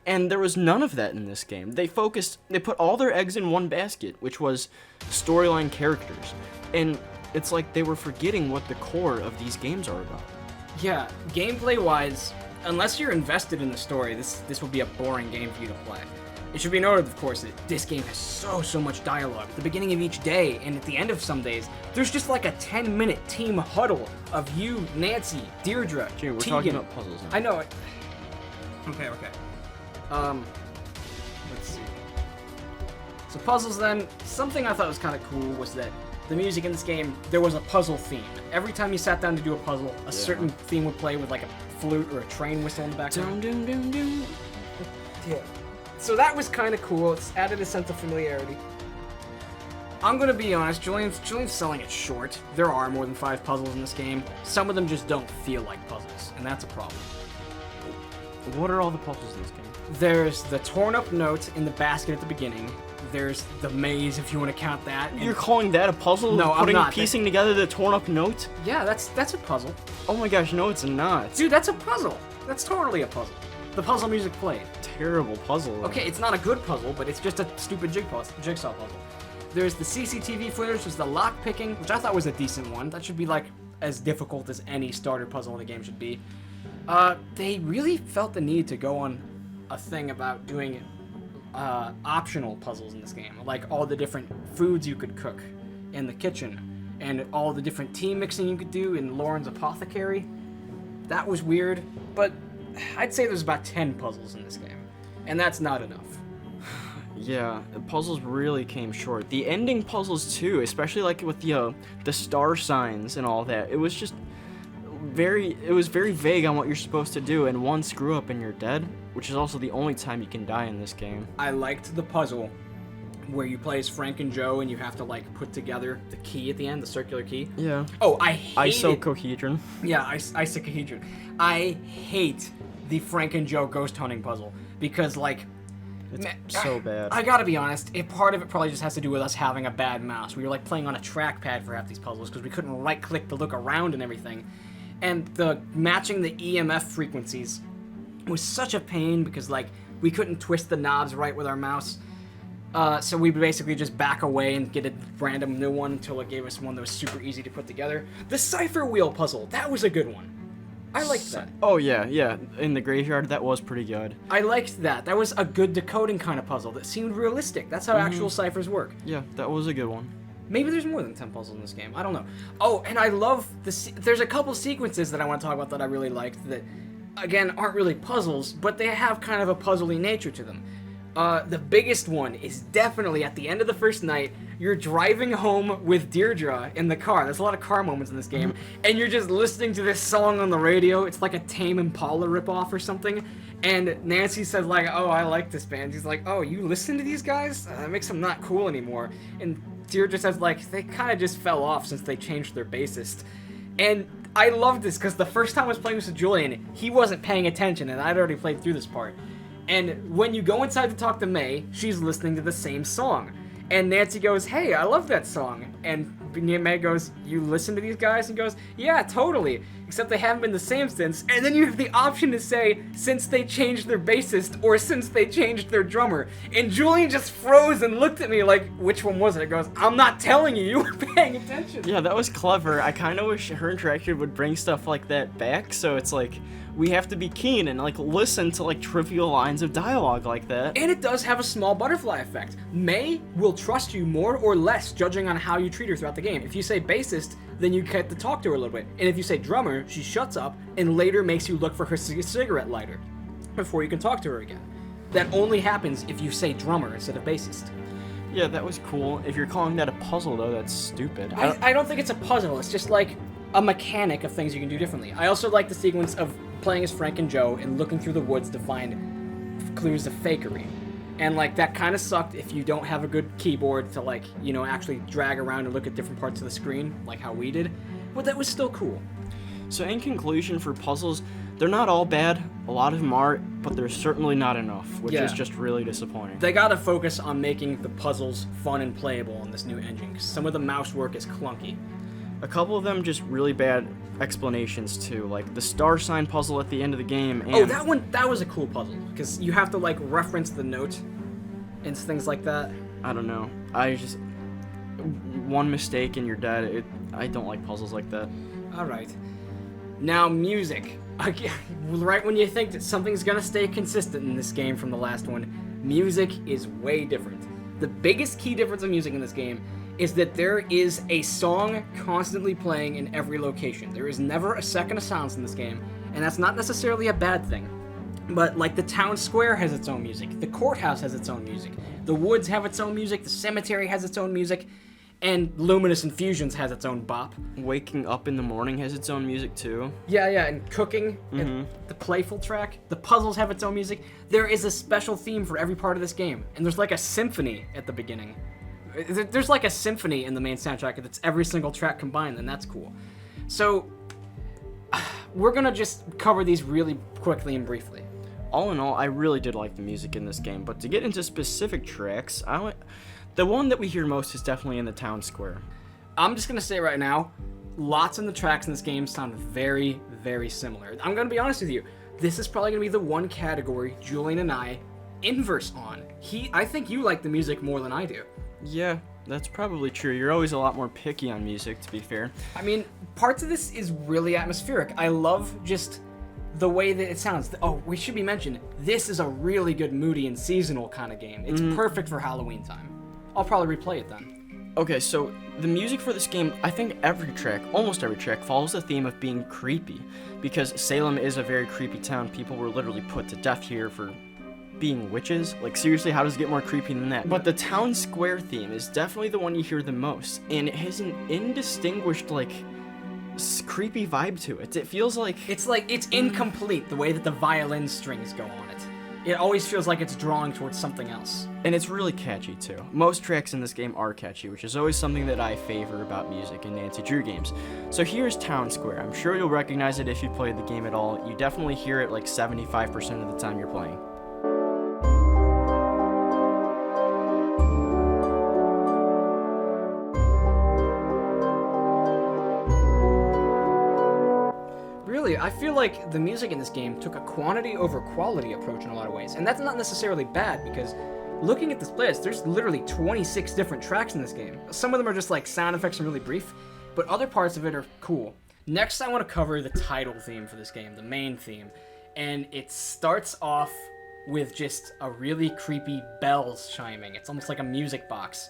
And there was none of that in this game. They put all their eggs in one basket, which was storyline characters. And it's like they were forgetting what the core of these games are about. Yeah, gameplay-wise, unless you're invested in the story, this will be a boring game for you to play. It should be noted, of course, that this game has so much dialogue. At the beginning of each day, and at the end of some days, there's just like a 10-minute team huddle of you, Nancy, Deirdre, Jimmy, we're Tegan. talking about puzzles now. I know it. Okay. Let's see. So puzzles then, something I thought was kind of cool was that the music in this game, there was a puzzle theme. Every time you sat down to do a puzzle, a certain theme would play with like a flute or a train whistle in the background. Dum, dum, dum, dum. Yeah. So that was kind of cool. It's added a sense of familiarity. I'm gonna be honest, Julian's selling it short. There are more than 5 puzzles in this game. Some of them just don't feel like puzzles, and that's a problem. What are all the puzzles in this game? There's the torn up note in the basket at the beginning. There's the maze, if you want to count that. And You're calling that a puzzle? No, I'm not. Piecing together the torn up note? yeah, that's a puzzle. Oh my gosh, no, it's not. Dude, that's a puzzle. That's totally a puzzle. The puzzle music played. Terrible puzzle. Okay, it's not a good puzzle, but it's just a stupid jigsaw puzzle. There's the CCTV footage, there's the lock picking, which I thought was a decent one. That should be like as difficult as any starter puzzle in the game should be. They really felt the need to go on a thing about doing optional puzzles in this game, like all the different foods you could cook in the kitchen, and all the different tea mixing you could do in Lauren's apothecary. That was weird, but I'd say there's about 10 puzzles in this game, and that's not enough. Yeah, the puzzles really came short. The ending puzzles too, especially like with the star signs and all that. It was just very vague on what you're supposed to do, and one screw up and you're dead, which is also the only time you can die in this game. I liked the puzzle where you play as Frank and Joe and you have to like put together the key at the end, the circular key. Yeah. Oh, I hate Isocohedron. Yeah, isocohedron. I hate the Frank and Joe ghost hunting puzzle because like It's so bad. I gotta be honest, part of it probably just has to do with us having a bad mouse. We were like playing on a trackpad for half these puzzles because we couldn't right click to look around and everything. And matching the EMF frequencies was such a pain because like we couldn't twist the knobs right with our mouse. So we would basically just back away and get a random new one until it gave us one that was super easy to put together. The cipher wheel puzzle, that was a good one. I liked that. Oh yeah. In the graveyard, that was pretty good. I liked that. That was a good decoding kind of puzzle that seemed realistic. That's how actual ciphers work. Yeah, that was a good one. Maybe there's more than 10 puzzles in this game. I don't know. Oh, and I love there's a couple sequences that I want to talk about that I really liked that, again, aren't really puzzles, but they have kind of a puzzly nature to them. The biggest one is definitely at the end of the first night. You're driving home with Deirdre in the car. There's a lot of car moments in this game, and you're just listening to this song on the radio. It's like a Tame Impala ripoff or something. And Nancy says like, "Oh, I like this band." She's like, "Oh, you listen to these guys? That makes them not cool anymore." And Deirdre says like, "They kind of just fell off since they changed their bassist." And I love this because the first time I was playing this with Julian, he wasn't paying attention, and I'd already played through this part. And when you go inside to talk to May, she's listening to the same song. And Nancy goes, "Hey, I love that song." And May goes, "You listen to these guys?" And goes, "Yeah, totally. Except they haven't been the same since." And then you have the option to say, "Since they changed their bassist," or "Since they changed their drummer." And Julian just froze and looked at me like, "Which one was it?" It goes, "I'm not telling you. You were paying attention." Yeah, that was clever. I kind of wish her interaction would bring stuff like that back, so it's like we have to be keen and like listen to like trivial lines of dialogue like that. And it does have a small butterfly effect. May will trust you more or less judging on how you treat her throughout the game. If you say bassist, then you get to talk to her a little bit. And if you say drummer, she shuts up and later makes you look for her cigarette lighter before you can talk to her again. That only happens if you say drummer instead of bassist. Yeah, that was cool. If you're calling that a puzzle, though, that's stupid. I don't think it's a puzzle. It's just like a mechanic of things you can do differently. I also like the sequence of playing as Frank and Joe and looking through the woods to find clues of fakery. And, like, that kind of sucked if you don't have a good keyboard to, like, you know, actually drag around and look at different parts of the screen, like how we did. But that was still cool. So in conclusion, for puzzles, they're not all bad. A lot of them are, but they're certainly not enough, which is just really disappointing. They gotta focus on making the puzzles fun and playable in this new engine, because some of the mouse work is clunky. A couple of them just really bad explanations too, like the star sign puzzle at the end of the game. And that was a cool puzzle, because you have to, like, reference the note and things like that. I don't know. One mistake and you're dead. I don't like puzzles like that. Alright. Now, music. Again, right when you think that something's gonna stay consistent in this game from the last one, music is way different. The biggest key difference in music in this game is that there is a song constantly playing in every location. There is never a second of silence in this game, and that's not necessarily a bad thing. But, like, the town square has its own music, the courthouse has its own music, the woods have its own music, the cemetery has its own music, and Luminous Infusions has its own bop. Waking Up in the Morning has its own music too. Yeah, and Cooking, and the playful track, the puzzles have its own music. There is a special theme for every part of this game, and there's like a symphony at the beginning. There's like a symphony in the main soundtrack that's every single track combined, and that's cool. So, we're gonna just cover these really quickly and briefly. All in all, I really did like the music in this game, but to get into specific tracks, the one that we hear most is definitely in the town square. I'm just going to say right now, lots of the tracks in this game sound very, very similar. I'm going to be honest with you. This is probably going to be the one category Julian and I inverse on. I think you like the music more than I do. Yeah, that's probably true. You're always a lot more picky on music, to be fair. I mean, parts of this is really atmospheric. I love just the way that it sounds. Oh, we should be mentioned, this is a really good moody and seasonal kind of game. It's perfect for Halloween time. I'll probably replay it then. Okay, so the music for this game, I think almost every track, follows the theme of being creepy. Because Salem is a very creepy town. People were literally put to death here for being witches. Like, seriously, how does it get more creepy than that? But the town square theme is definitely the one you hear the most. And it has an indistinguished, like, creepy vibe to it. It feels like... It's incomplete, the way that the violin strings go on it. It always feels like it's drawing towards something else. And it's really catchy, too. Most tracks in this game are catchy, which is always something that I favor about music in Nancy Drew games. So here's Town Square. I'm sure you'll recognize it if you played the game at all. You definitely hear it like 75% of the time you're playing. I feel like the music in this game took a quantity over quality approach in a lot of ways, and that's not necessarily bad, because looking at this playlist, there's literally 26 different tracks in this game. Some of them are just like sound effects and really brief, but other parts of it are cool. Next, I want to cover the title theme for this game, the main theme, and it starts off with just a really creepy bells chiming. It's almost like a music box,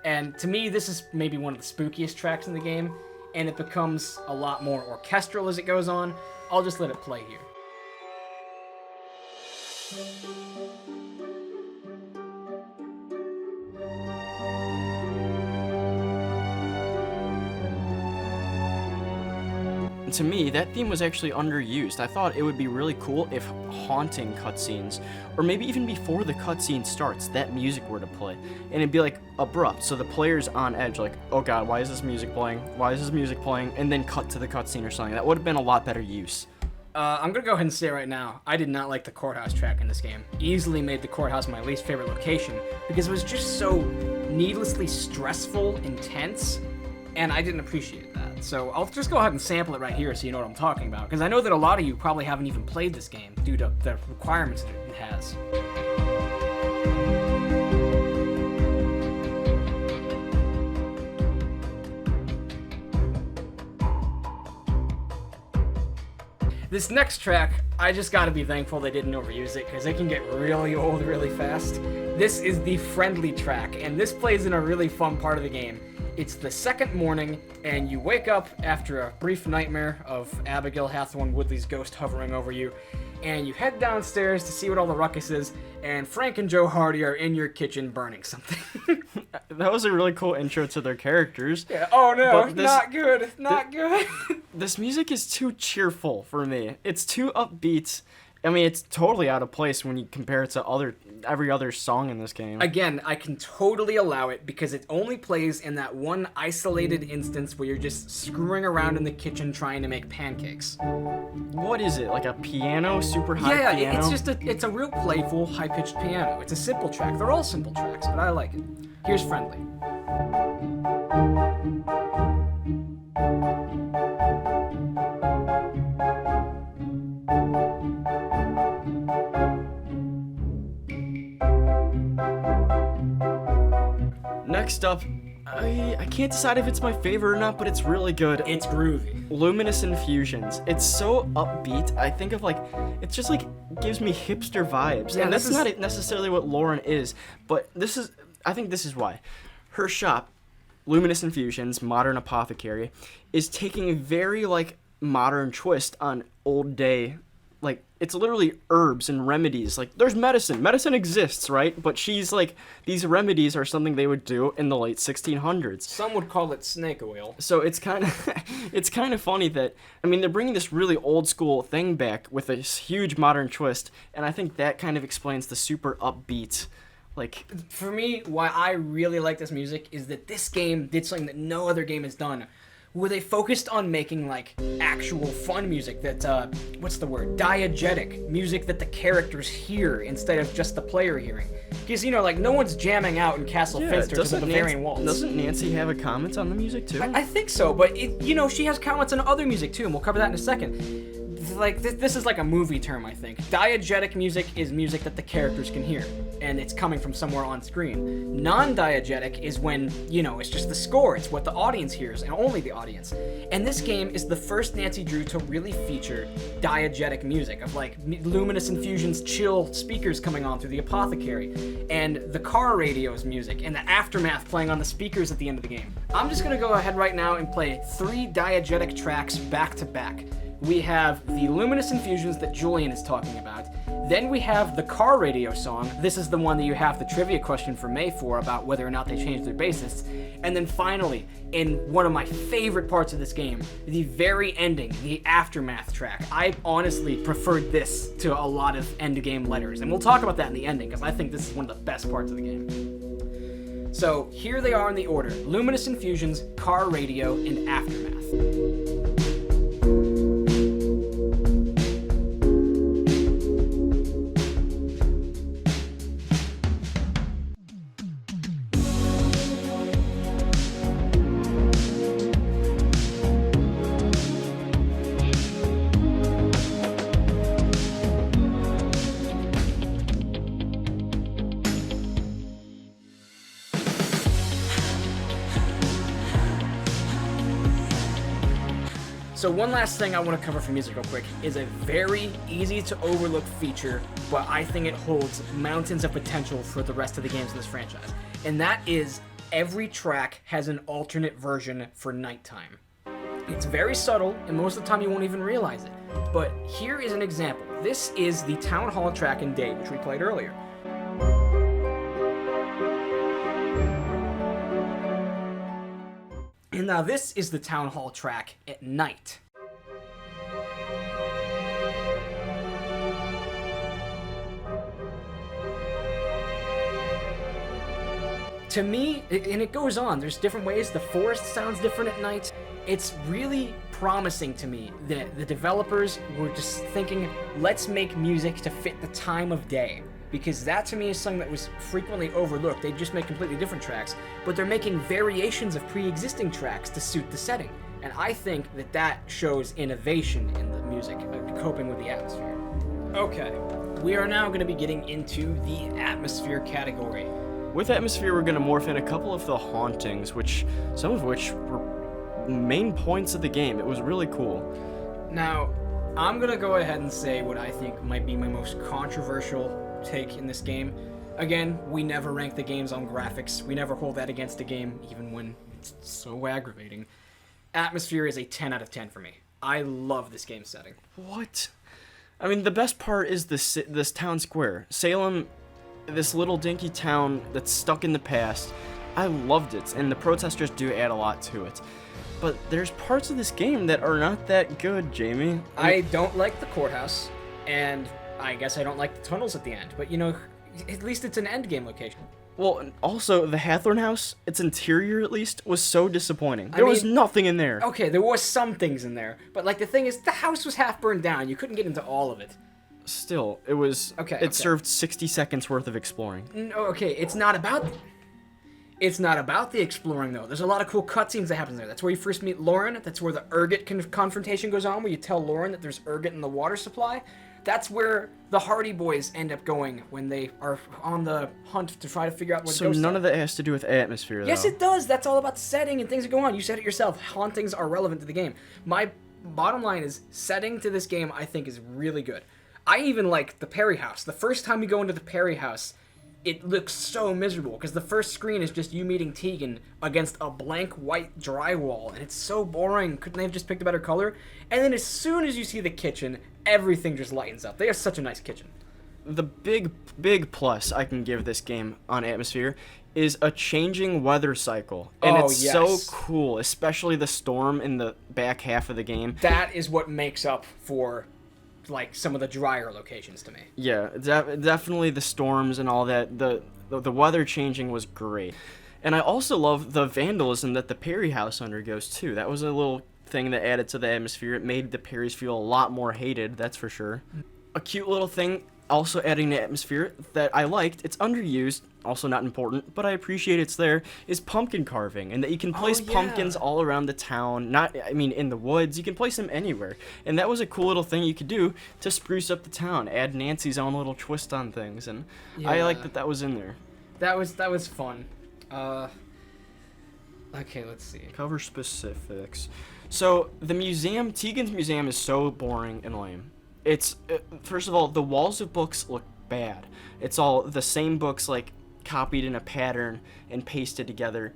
and to me, this is maybe one of the spookiest tracks in the game, and it becomes a lot more orchestral as it goes on. I'll just let it play here. And to me, that theme was actually underused. I thought it would be really cool if haunting cutscenes, or maybe even before the cutscene starts, that music were to play. And it'd be like abrupt, so the player's on edge, like, oh god, why is this music playing? Why is this music playing? And then cut to the cutscene or something. That would have been a lot better use. I'm gonna go ahead and say right now, I did not like the courthouse track in this game. Easily made the courthouse my least favorite location, because it was just so needlessly stressful, intense, and I didn't appreciate that. So I'll just go ahead and sample it right here so you know what I'm talking about, because I know that a lot of you probably haven't even played this game due to the requirements that it has. This next track, I just gotta be thankful they didn't overuse it, because it can get really old really fast. This is the friendly track, and this plays in a really fun part of the game. It's the second morning, and you wake up after a brief nightmare of Abigail Hathaway Woodley's ghost hovering over you, and you head downstairs to see what all the ruckus is, and Frank and Joe Hardy are in your kitchen burning something. that was a really cool intro to their characters. Yeah. Oh no, But this- not good. Not good. This music is too cheerful for me. It's too upbeat. I mean, it's totally out of place when you compare it to every other song in this game. Again, I can totally allow it because it only plays in that one isolated instance where you're just screwing around in the kitchen trying to make pancakes. What is it? Like a piano, super high Yeah, piano? it's a real playful, high-pitched piano. It's a simple track. They're all simple tracks, but I like it. Here's Friendly. Next up, I can't decide if it's my favorite or not, but it's really good. It's groovy. Luminous Infusions. It's so upbeat. I think of it's just gives me hipster vibes. Yeah, and this that's is- not necessarily what Lauren is, but I think this is why. Her shop, Luminous Infusions, Modern Apothecary, is taking a very modern twist on old day. It's literally herbs and remedies. There's medicine. Medicine exists, right? But she's these remedies are something they would do in the late 1600s. Some would call it snake oil. So it's kind of funny that, I mean, they're bringing this really old school thing back with this huge modern twist, and I think that kind of explains the super upbeat, For me, why I really like this music is that this game did something that no other game has done, where they focused on making actual fun music that what's the word, diegetic music that the characters hear instead of just the player hearing, because no one's jamming out in Castle Finster to the Bavarian Waltz. Doesn't Nancy have a comment on the music too? I think so, but she has comments on other music too, and we'll cover that in a second. This is a movie term, I think. Diegetic music is music that the characters can hear, and it's coming from somewhere on screen. Non-diegetic is when, it's just the score, it's what the audience hears, and only the audience. And this game is the first Nancy drew to really feature diegetic music, of Luminous Infusions chill speakers coming on through the apothecary, and the car radio's music, and the aftermath playing on the speakers at the end of the game. I'm just gonna go ahead right now and play 3 diegetic tracks back to back. We have the Luminous Infusions that Julian is talking about. Then we have the car radio song. This is the one that you have the trivia question for May for, about whether or not they changed their bassists. And then finally, in one of my favorite parts of this game, the very ending, the aftermath track. I honestly preferred this to a lot of end-game letters. And we'll talk about that in the ending, because I think this is one of the best parts of the game. So here they are in the order: Luminous Infusions, car radio, and aftermath. So one last thing I want to cover for music real quick is a very easy to overlook feature, but I think it holds mountains of potential for the rest of the games in this franchise. And that is every track has an alternate version for nighttime. It's very subtle, and most of the time you won't even realize it. But here is an example. This is the Town Hall track in Day, which we played earlier. And now this is the Town Hall track at night. To me, and it goes on, there's different ways, the forest sounds different at night. It's really promising to me that the developers were just thinking, let's make music to fit the time of day. Because that to me is something that was frequently overlooked. They just make completely different tracks, but they're making variations of pre-existing tracks to suit the setting. And I think that that shows innovation in the music, coping with the atmosphere. Okay, we are now going to be getting into the atmosphere category. With atmosphere, we're going to morph in a couple of the hauntings, some of which were main points of the game. It was really cool. Now, I'm going to go ahead and say what I think might be my most controversial take in this game. Again, we never rank the games on graphics. We never hold that against a game, even when it's so aggravating. Atmosphere is a 10 out of 10 for me. I love this game setting. What? I mean, the best part is this town square. Salem, this little dinky town that's stuck in the past. I loved it, and the protesters do add a lot to it. But there's parts of this game that are not that good, Jamie. I don't like the courthouse, and I guess I don't like the tunnels at the end. But, you know, at least it's an endgame location. Well, and also, the Hathorn house, its interior at least, was so disappointing. There was nothing in there. Okay, there was some things in there. But, like, the thing is, the house was half burned down. You couldn't get into all of it. Still, it was... It served 60 seconds worth of exploring. No, okay, it's not about the exploring, though. There's a lot of cool cutscenes that happen there. That's where you first meet Lauren. That's where the ergot confrontation goes on, where you tell Lauren that there's ergot in the water supply. That's where the Hardy Boys end up going when they are on the hunt to try to figure out where the ghosts are. So none of that has to do with atmosphere, though. Yes, it does. That's all about the setting and things that go on. You said it yourself. Hauntings are relevant to the game. My bottom line is, setting to this game, I think, is really good. I even like the Perry house. The first time you go into the Perry house, it looks so miserable because the first screen is just you meeting Tegan against a blank white drywall, and it's so boring. Couldn't they have just picked a better color? And then as soon as you see the kitchen, everything just lightens up. They have such a nice kitchen. The big plus I can give this game on atmosphere is a changing weather cycle. And it's so cool, especially the storm in the back half of the game. That is what makes up for, like, some of the drier locations to me. Yeah, definitely the storms and all that. The weather changing was great. And I also love the vandalism that the Perry house undergoes, too. That was a little thing that added to the atmosphere. It made the Perrys feel a lot more hated, that's for sure. A cute little thing also adding to atmosphere that I liked, it's underused, also not important, but I appreciate it's there, is pumpkin carving, and that you can place pumpkins all around the town, in the woods, you can place them anywhere. And that was a cool little thing you could do to spruce up the town, add Nancy's own little twist on things, and I like that was in there. That was fun. Okay, let's see. Cover specifics. So, the museum, Tegan's museum is so boring and lame. It's, first of all, the walls of books look bad. It's all the same books, like, copied in a pattern and pasted together.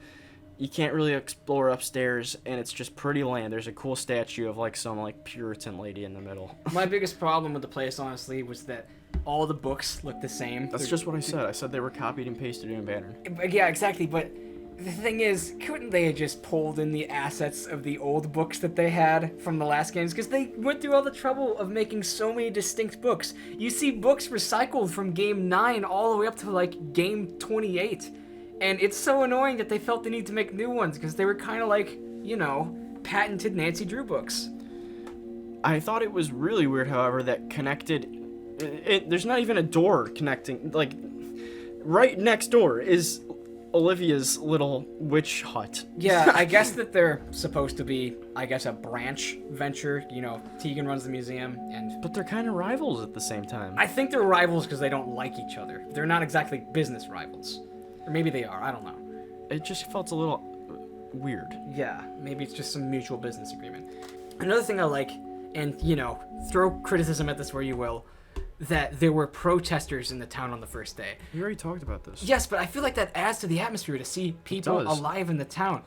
You can't really explore upstairs, and it's just pretty lame. There's a cool statue of, like, some, like, Puritan lady in the middle. My biggest problem with the place, honestly, was that all the books look the same. That's just what I said. I said they were copied and pasted in a pattern. Yeah, exactly, but the thing is, couldn't they have just pulled in the assets of the old books that they had from the last games? Because they went through all the trouble of making so many distinct books. You see books recycled from Game 9 all the way up to, like, Game 28. And it's so annoying that they felt the need to make new ones, because they were kind of like, you know, patented Nancy Drew books. I thought it was really weird, however, that there's not even a door connecting, like, right next door is Olivia's little witch hut. Yeah, I guess that they're supposed to be, a branch venture. You know, Tegan runs the museum, But they're kind of rivals at the same time. I think they're rivals because they don't like each other. They're not exactly business rivals. Or maybe they are, I don't know. It just felt a little weird. Yeah, maybe it's just some mutual business agreement. Another thing I like, and, you know, throw criticism at this where you will, that there were protesters in the town on the first day. We already talked about this. Yes, but I feel like that adds to the atmosphere to see people alive in the town.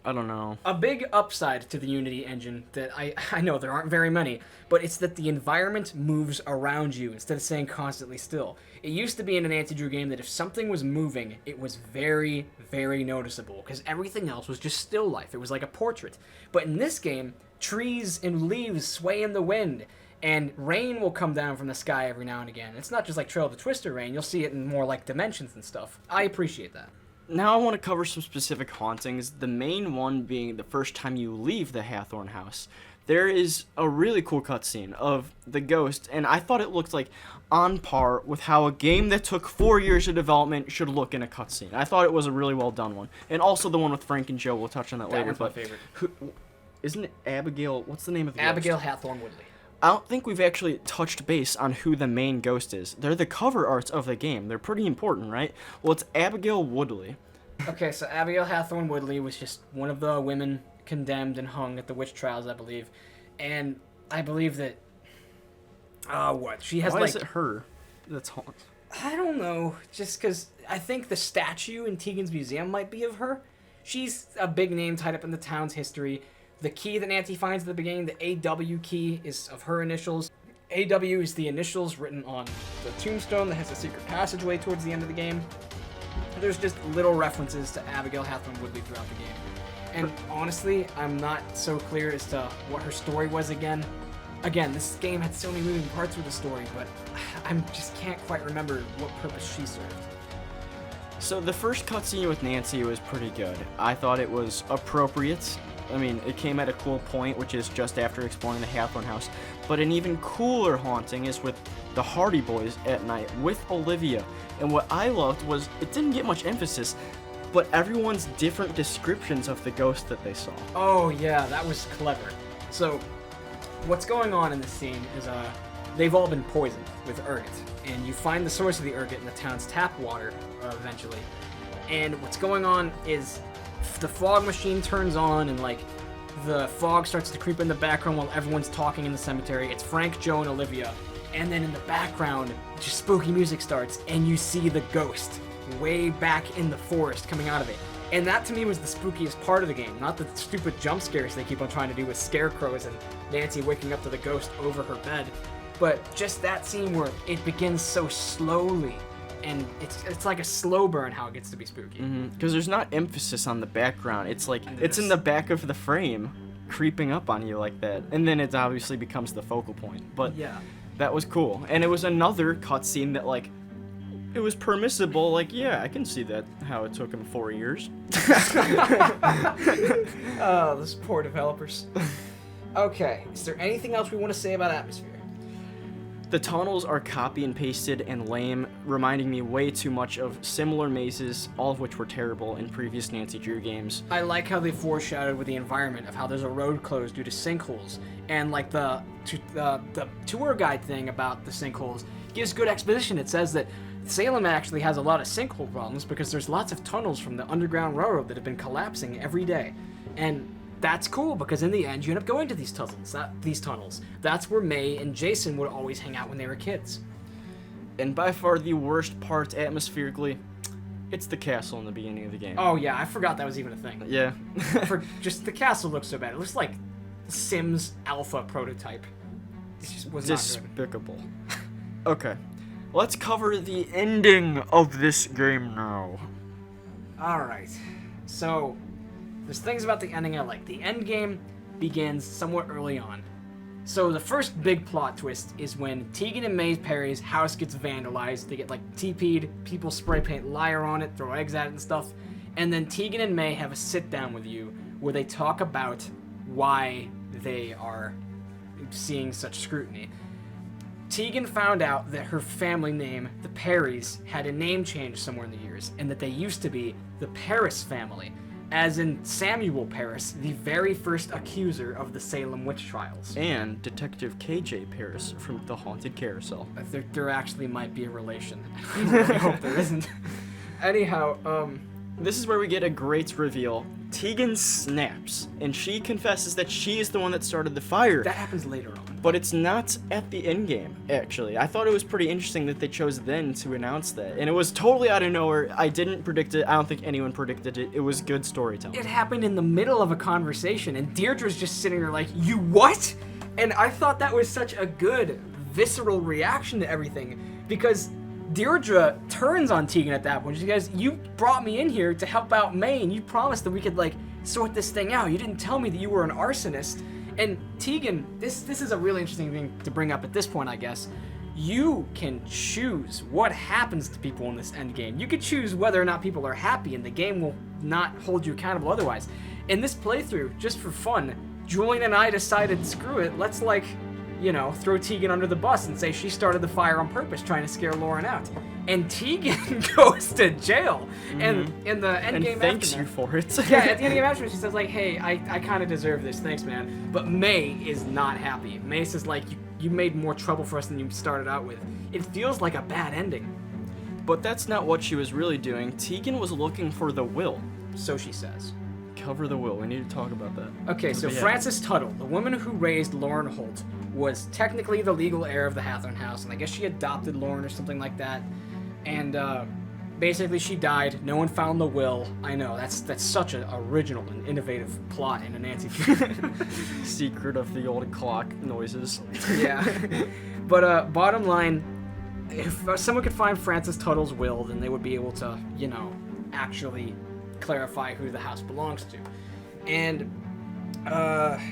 I don't know. A big upside to the Unity engine that I know there aren't very many, but it's that the environment moves around you instead of staying constantly still. It used to be in an Nancy Drew game that if something was moving, it was very, very noticeable because everything else was just still life. It was like a portrait. But in this game, trees and leaves sway in the wind, and rain will come down from the sky every now and again. It's not just like Trail of the Twister rain. You'll see it in more like dimensions and stuff. I appreciate that. Now I want to cover some specific hauntings, the main one being the first time you leave the Hathorn house. There is a really cool cutscene of the ghost, and I thought it looked like on par with how a game that took 4 years of development should look in a cutscene. I thought it was a really well done one. And also the one with Frank and Joe, we'll touch on that later. That one's my favorite. Isn't it Abigail? What's the name of the Abigail ghost? Hathorn Woodley. I don't think we've actually touched base on who the main ghost is. They're the cover arts of the game. They're pretty important, right? Well, it's Abigail Woodley. Okay, so Abigail Hathorn Woodley was just one of the women condemned and hung at the witch trials, I believe. And I believe that... She has, Why is it her that's haunted? I don't know. Just because I think the statue in Tegan's museum might be of her. She's a big name tied up in the town's history. The key that Nancy finds at the beginning, the AW key, is of her initials. AW is the initials written on the tombstone that has a secret passageway towards the end of the game. there's just little references to Abigail Hathaway Woodley throughout the game. And honestly, I'm not so clear as to what her story was again. Again, this game had so many moving parts with the story, but I just can't quite remember what purpose she served. So the first cutscene with Nancy was pretty good. I thought it was appropriate. I mean, it came at a cool point, which is just after exploring the Hathorn house. But an even cooler haunting is with the Hardy Boys at night with Olivia. And what I loved was it didn't get much emphasis, but everyone's different descriptions of the ghost that they saw. Oh yeah, that was clever. So, what's going on in this scene is they've all been poisoned with ergot, and you find the source of the ergot in the town's tap water eventually. And what's going on is the fog machine turns on, and like the fog starts to creep in the background while everyone's talking in the cemetery. It's Frank, Joe, and Olivia, and then in the background, just spooky music starts, and you see the ghost way back in the forest coming out of it. And that to me was the spookiest part of the game, not the stupid jump scares they keep on trying to do with scarecrows and Nancy waking up to the ghost over her bed, but just that scene where it begins so slowly, and it's like a slow burn how it gets to be spooky. Because there's not emphasis on the background. It's like it's in the back of the frame, creeping up on you like that, and then it obviously becomes the focal point. But Yeah. that was cool, and it was another cutscene that like. It was permissible, like, yeah, I can see that, how it took him 4 years. Oh, those poor developers. Okay, is there anything else we want to say about atmosphere? The tunnels are copy and pasted and lame, reminding me way too much of similar mazes, all of which were terrible in previous Nancy Drew games. I like how they foreshadowed with the environment of how there's a road closed due to sinkholes, and like the tour guide thing about the sinkholes gives good exposition. It says that Salem actually has a lot of sinkhole problems because there's lots of tunnels from the Underground Railroad that have been collapsing every day. And that's cool because in the end you end up going to these tunnels. That's where May and Jason would always hang out when they were kids. And by far the worst part atmospherically, it's the castle in the beginning of the game. Oh yeah, I forgot that was even a thing. Yeah. For just the castle looks so bad. It looks like Sims Alpha prototype. It just was not good. Despicable. Okay. Let's cover the ending of this game now. Alright, so there's things about the ending I like. The end game begins somewhat early on. So the first big plot twist is when Tegan and May Perry's house gets vandalized. They get like TP'd, people spray paint liar on it, throw eggs at it and stuff. And then Tegan and May have a sit down with you where they talk about why they are seeing such scrutiny. Tegan found out that her family name, the Perrys, had a name change somewhere in the years, and that they used to be the Paris family, as in Samuel Paris, the very first accuser of the Salem witch trials. And Detective KJ Paris from The Haunted Carousel. There actually might be a relation. I really hope there isn't. Anyhow, This is where we get a great reveal. Tegan snaps, and she confesses that she is the one that started the fire. that happens later on. But it's not at the end game, actually. I thought it was pretty interesting that they chose then to announce that. And it was totally out of nowhere. I didn't predict it. I don't think anyone predicted it. It was good storytelling. It happened in the middle of a conversation, and Deirdre's just sitting there like, you what? And I thought that was such a good, visceral reaction to everything, because Deirdre turns on Tegan at that point. She goes, you brought me in here to help out May, and you promised that we could, like, sort this thing out. You didn't tell me that you were an arsonist. And Tegan, this is a really interesting thing to bring up at this point, I guess. You can choose what happens to people in this end game. You can choose whether or not people are happy, and the game will not hold you accountable otherwise. In this playthrough, just for fun, Julian and I decided, screw it, let's, like, you know, throw Tegan under the bus and say she started the fire on purpose, trying to scare Lauren out. And Tegan goes to jail. And in the end game thanks aftermath, you for it. yeah, at the end game aftermath, she says, like, hey, I kind of deserve this, thanks, man. But May is not happy. May says, like, you made more trouble for us than you started out with. It feels like a bad ending. But that's not what she was really doing. Tegan was looking for the will. So she says. Cover the will. We need to talk about that. Okay, so Yeah. Frances Tuttle, the woman who raised Lauren Holt, was technically the legal heir of the Hathorn house, and I guess she adopted Lauren or something like that. And basically she died. No one found the will. I know, that's such an original and innovative plot in a Nancy Drew. Secret of the old clock noises. Yeah. But bottom line, if someone could find Francis Tuttle's will, then they would be able to, actually clarify who the house belongs to. And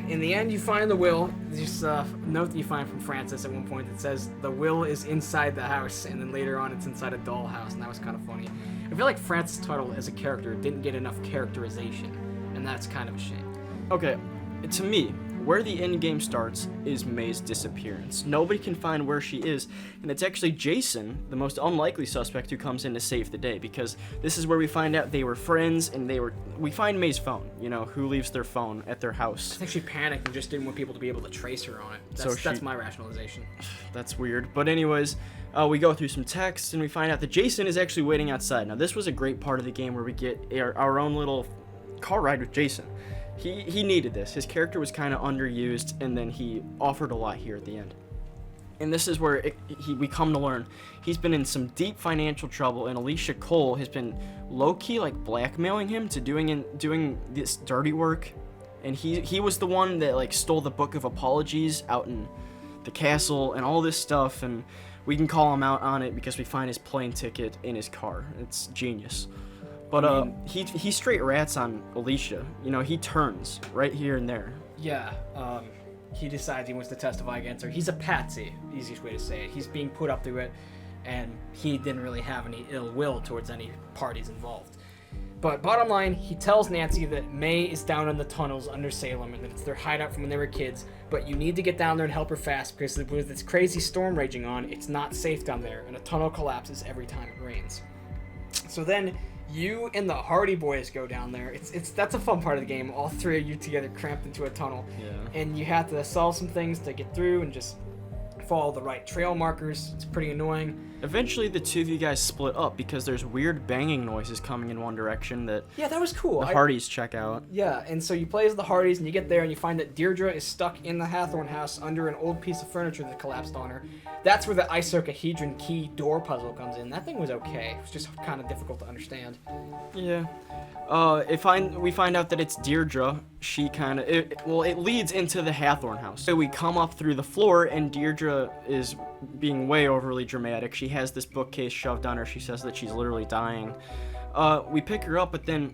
in the end, you find the will. There's a note that you find from Francis at one point that says the will is inside the house, and then later on it's inside a dollhouse, and that was kind of funny. I feel like Francis Tuttle as a character didn't get enough characterization, and that's kind of a shame. Okay, to me, where the end game starts is May's disappearance. Nobody can find where she is, and it's actually Jason, the most unlikely suspect, who comes in to save the day, because this is where we find out they were friends, and we find May's phone, who leaves their phone at their house. I think she panicked and just didn't want people to be able to trace her on it. That's my rationalization. That's weird. But anyways, we go through some texts, and we find out that Jason is actually waiting outside. Now, this was a great part of the game where we get our own little car ride with Jason. He needed this. His character was kind of underused, and then he offered a lot here at the end. And this is where we come to learn he's been in some deep financial trouble, and Alicia Cole has been low-key blackmailing him to doing this dirty work. And he was the one that stole the Book of Apologies out in the castle and all this stuff, and we can call him out on it because we find his plane ticket in his car. It's genius. But he straight rats on Alicia. He turns right here and there. Yeah, he decides he wants to testify against her. He's a patsy, easiest way to say it. He's being put up to it, and he didn't really have any ill will towards any parties involved. But bottom line, he tells Nancy that May is down in the tunnels under Salem, and that it's their hideout from when they were kids, but you need to get down there and help her fast, because with this crazy storm raging on, it's not safe down there, and a tunnel collapses every time it rains. So then you and the Hardy Boys go down there. That's a fun part of the game. All three of you together cramped into a tunnel. Yeah. And you have to solve some things to get through and just follow the right trail markers. It's pretty annoying. Eventually, the two of you guys split up because there's weird banging noises coming in one direction that that was cool. The Hardys check out. Yeah, and so you play as the Hardys, and you get there, and you find that Deirdre is stuck in the Hathorn house under an old piece of furniture that collapsed on her. That's where the icosahedron key door puzzle comes in. That thing was okay. It was just kind of difficult to understand. Yeah. We find out that it's Deirdre. She it leads into the Hathorn house. So we come up through the floor, and Deirdre is being way overly dramatic. She has this bookcase shoved on her. She says that she's literally dying. We pick her up, but then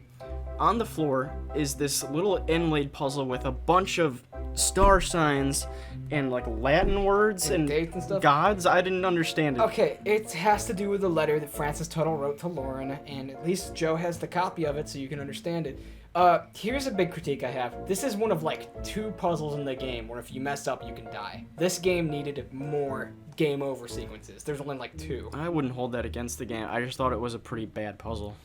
on the floor is this little inlaid puzzle with a bunch of star signs and Latin words and dates and stuff. Gods. I didn't understand it. Okay, it has to do with the letter that Francis Tuttle wrote to Lauren, and at least Joe has the copy of it so you can understand it. Here's a big critique I have. This is one of 2 puzzles in the game where if you mess up, you can die. This game needed more game over sequences. There's only 2. I wouldn't hold that against the game. I just thought it was a pretty bad puzzle.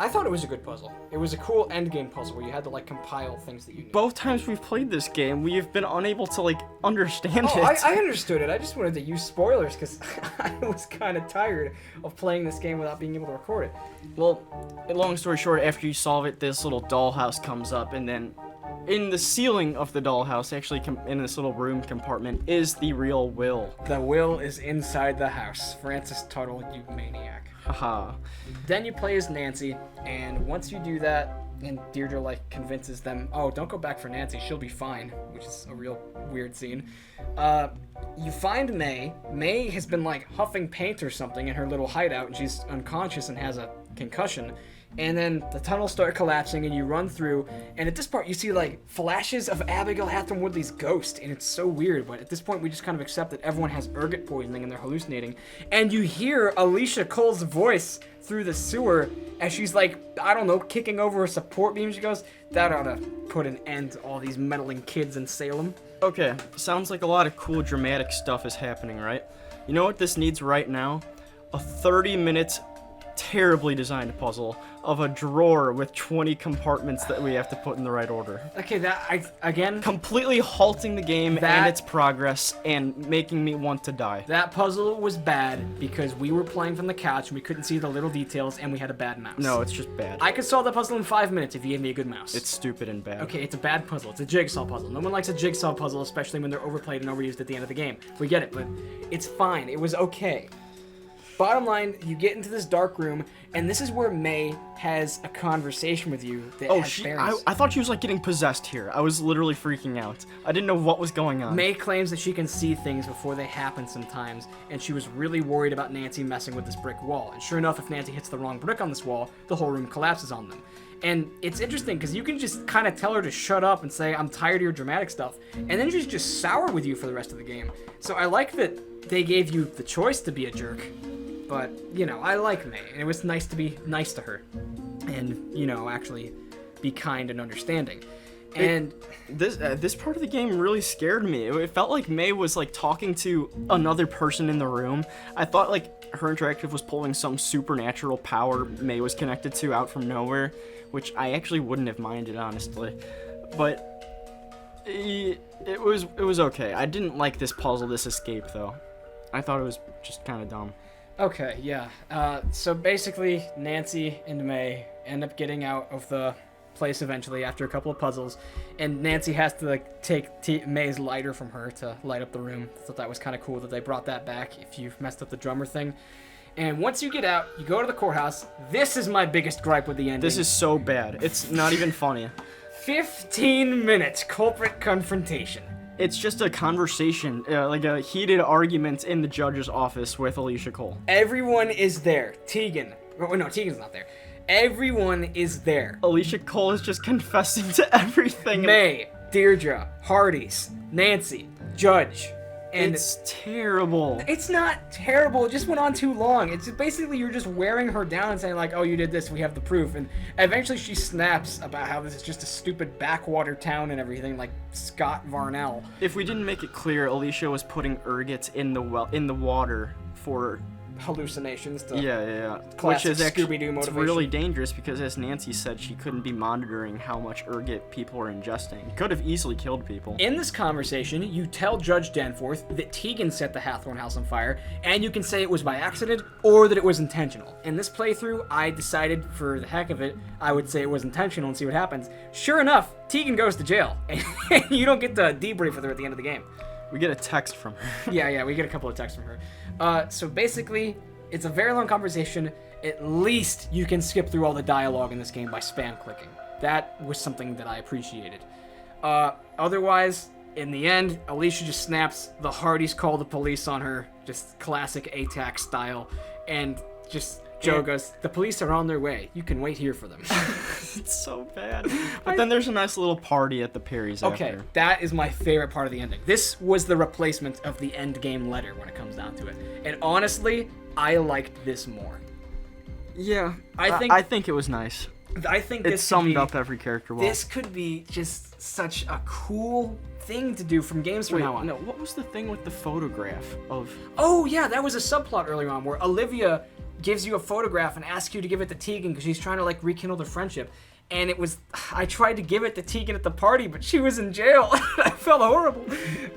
I thought it was a good puzzle. It was a cool end game puzzle where you had to compile things that you knew. Both times we've played this game, we have been unable to understand it. I understood it. I just wanted to use spoilers because I was kind of tired of playing this game without being able to record it. Well, long story short, after you solve it, this little dollhouse comes up, and then in the ceiling of the dollhouse, actually in this little room compartment, is the real will. The will is inside the house. Francis Tuttle, you maniac. Haha. Then you play as Nancy, and once you do that, and Deirdre convinces them, oh, don't go back for Nancy, she'll be fine, which is a real weird scene. You find May. May has been huffing paint or something in her little hideout, and she's unconscious and has a concussion. And then the tunnels start collapsing, and you run through, and at this part you see flashes of Abigail Hathorn Woodley's ghost, and it's so weird, but at this point we just kind of accept that everyone has ergot poisoning and they're hallucinating. And you hear Alicia Cole's voice through the sewer as she's kicking over a support beam. She goes, that ought to put an end to all these meddling kids in Salem. Okay, sounds like a lot of cool dramatic stuff is happening, right? You know what this needs right now? A 30-minute terribly designed puzzle of a drawer with 20 compartments that we have to put in the right order. Okay, again... Completely halting the game and its progress and making me want to die. That puzzle was bad because we were playing from the couch and we couldn't see the little details and we had a bad mouse. No, it's just bad. I could solve that puzzle in 5 minutes if you gave me a good mouse. It's stupid and bad. Okay, it's a bad puzzle. It's a jigsaw puzzle. No one likes a jigsaw puzzle, especially when they're overplayed and overused at the end of the game. We get it, but it's fine. It was okay. Bottom line, you get into this dark room, And this is where May has a conversation with you that Oh, has bearings. I thought she was like getting possessed here. I was literally freaking out. I didn't know what was going on. May claims that she can see things before they happen sometimes, and she was really worried about Nancy messing with this brick wall. And sure enough, if Nancy hits the wrong brick on this wall, the whole room collapses on them. And it's interesting because you can just kind of tell her to shut up and say, I'm tired of your dramatic stuff. And then she's just sour with you for the rest of the game. So I like that they gave you the choice to be a jerk. But, you know, I like May. And it was nice to be nice to her. And, you know, actually be kind and understanding. And this part of the game really scared me. It felt like May was like talking to another person in the room. I thought like her interactive was pulling some supernatural power May was connected to out from nowhere, which I actually wouldn't have minded, honestly. But it was okay. I didn't like this puzzle, this escape, though. I thought it was just kind of dumb. okay, yeah. So basically, Nancy and May end up getting out of the place eventually after a couple of puzzles, and Nancy has to like take May's lighter from her to light up the room. Thought that was kind of cool that they brought that back if you messed up the drummer thing. And once you get out, you go to the courthouse. This is my biggest gripe with the ending. This is so bad. It's not even funny. 15 minutes culprit confrontation. It's just a conversation, like a heated argument in the judge's office with Alicia Cole. Everyone is there. Tegan. Oh, no, Tegan's not there. Everyone is there. Alicia Cole is just confessing to everything. May, Deirdre, Hardee's, Nancy, Judge. And it's terrible. It's not terrible. It just went on too long. It's basically you're just wearing her down and saying like, "Oh, you did this. We have the proof." And eventually she snaps about how this is just a stupid backwater town and everything, like Scott Varnell. If we didn't make it clear, Alicia was putting ergot in the water for hallucinations. Yeah. Which is actually it's really dangerous because, as Nancy said, she couldn't be monitoring how much ergot people were ingesting. Could have easily killed people. In this conversation, you tell Judge Danforth that Tegan set the Hathorne house on fire, and you can say it was by accident or that it was intentional. In this playthrough, I decided, for the heck of it, I would say it was intentional and see what happens. Sure enough, Tegan goes to jail, and you don't get to debrief with her at the end of the game. We get a text from her. yeah, we get a couple of texts from her. So basically, it's a very long conversation. At least you can skip through all the dialogue in this game by spam clicking. That was something that I appreciated. Otherwise, in the end, Alicia just snaps. The Hardys call the police on her, just classic ATAC style, and just Joe goes, "The police are on their way. You can wait here for them." It's so bad. But then there's a nice little party at the Perry's okay, after. that is my favorite part of the ending. This was the replacement of the end game letter when it comes down to it. And honestly, I liked this more. Yeah, I think it was nice. I think it this summed up every character well. This could be just such a cool thing to do from games from now on. No, what was the thing with the photograph of... Oh, yeah, that was a subplot earlier on where Olivia gives you a photograph and asks you to give it to Tegan because she's trying to, like, rekindle their friendship. And it was... I tried to give it to Tegan at the party, but she was in jail. I felt horrible.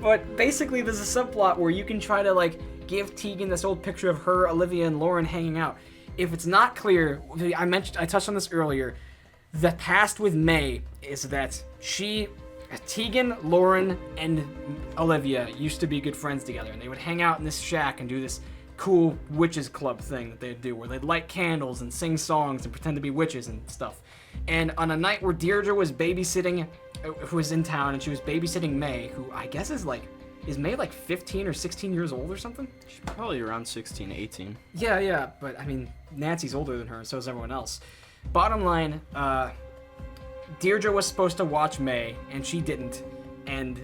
But basically, there's a subplot where you can try to, like, give Tegan this old picture of her, Olivia, and Lauren hanging out. If it's not clear, I touched on this earlier, the past with May is that Tegan, Lauren, and Olivia used to be good friends together, and they would hang out in this shack and do this cool witches club thing that they'd do, where they'd light candles and sing songs and pretend to be witches and stuff. And on a night where Deirdre was babysitting, who was in town, and she was babysitting May, who I guess is May like 15 or 16 years old or something? She's probably around 16, 18. Yeah, but I mean, Nancy's older than her, and so is everyone else. Bottom line, Deirdre was supposed to watch May, and she didn't. And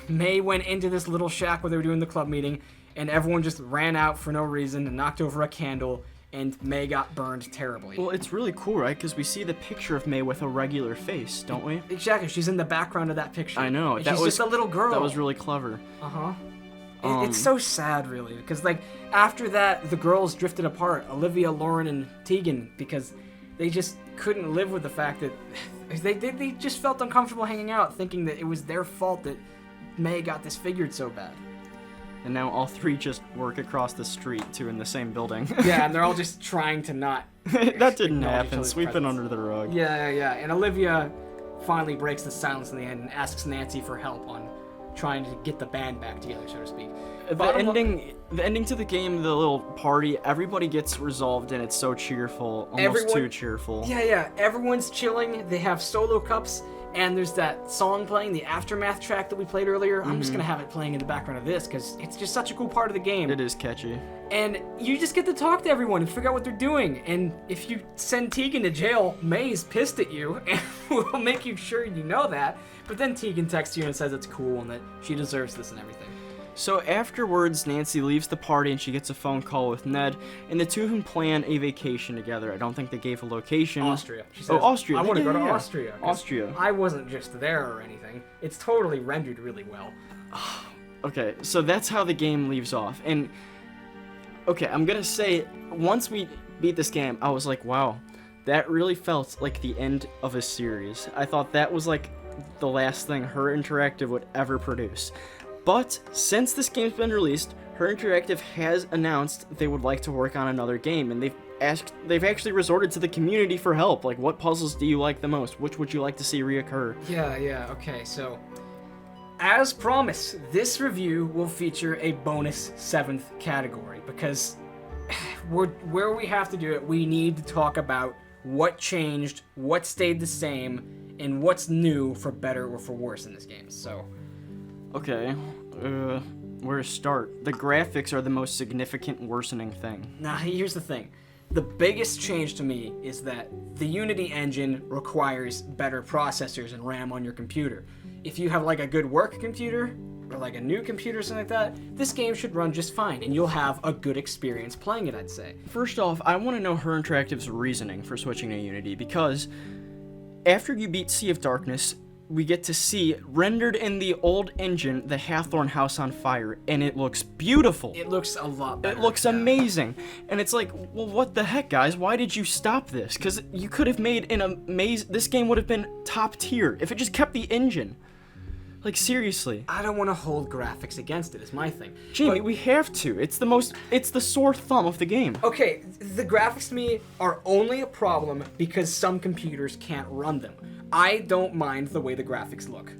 May went into this little shack where they were doing the club meeting, and everyone just ran out for no reason and knocked over a candle, and May got burned terribly. Well, it's really cool, right? Because we see the picture of May with a regular face, don't we? Exactly. She's in the background of that picture. I know. She's just a little girl. That was really clever. Uh-huh. It's so sad, really, because, like, after that, the girls drifted apart, Olivia, Lauren, and Tegan, because they just couldn't live with the fact that they just felt uncomfortable hanging out, thinking that it was their fault that May got disfigured so bad. And now all three just work across the street, too, in the same building. Yeah, and they're all just trying to not... That didn't happen. Sweep it under the rug. Yeah. And Olivia finally breaks the silence in the end and asks Nancy for help on trying to get the band back together, so to speak. The ending to the game, the little party, everybody gets resolved, and it's so cheerful, almost too cheerful. Yeah, everyone's chilling. They have solo cups, and there's that song playing, the Aftermath track that we played earlier. I'm just gonna have it playing in the background of this, because it's just such a cool part of the game. It is catchy. And you just get to talk to everyone and figure out what they're doing. And if you send Tegan to jail, May's pissed at you, and we'll make you sure you know that. But then Tegan texts you and says it's cool and that she deserves this and everything. So afterwards, Nancy leaves the party and she gets a phone call with Ned, and the two of them plan a vacation together. I don't think they gave a location. Austria. She says, Austria. I want to go to Yeah. Austria. Austria. I wasn't just there or anything. It's totally rendered really well. Okay, so that's how the game leaves off. And, okay, I'm gonna say, once we beat this game, I was like, wow, that really felt like the end of a series. I thought that was like the last thing Her Interactive would ever produce. But since this game's been released, Her Interactive has announced they would like to work on another game, and they've actually resorted to the community for help. Like, what puzzles do you like the most? Which would you like to see reoccur? Yeah, okay, so as promised, this review will feature a bonus 7th category, because where we have to do it, we need to talk about what changed, what stayed the same, and what's new for better or for worse in this game. So, okay, where to start? The graphics are the most significant worsening thing. now here's the thing. The biggest change to me is that the Unity engine requires better processors and RAM on your computer. If you have like a good work computer, or like a new computer or something like that, this game should run just fine, and you'll have a good experience playing it, I'd say. First off, I want to know Her Interactive's reasoning for switching to Unity, because after you beat Sea of Darkness, we get to see, rendered in the old engine, the Hathorn House on fire, and it looks beautiful. It looks a lot better. It looks amazing. And it's like, well, what the heck, guys? Why did you stop this? Because you could have made this game would have been top tier if it just kept the engine. Like, seriously. I don't want to hold graphics against it, is my thing. Jamie, we have to. It's the sore thumb of the game. Okay, the graphics to me are only a problem because some computers can't run them. I don't mind the way the graphics look.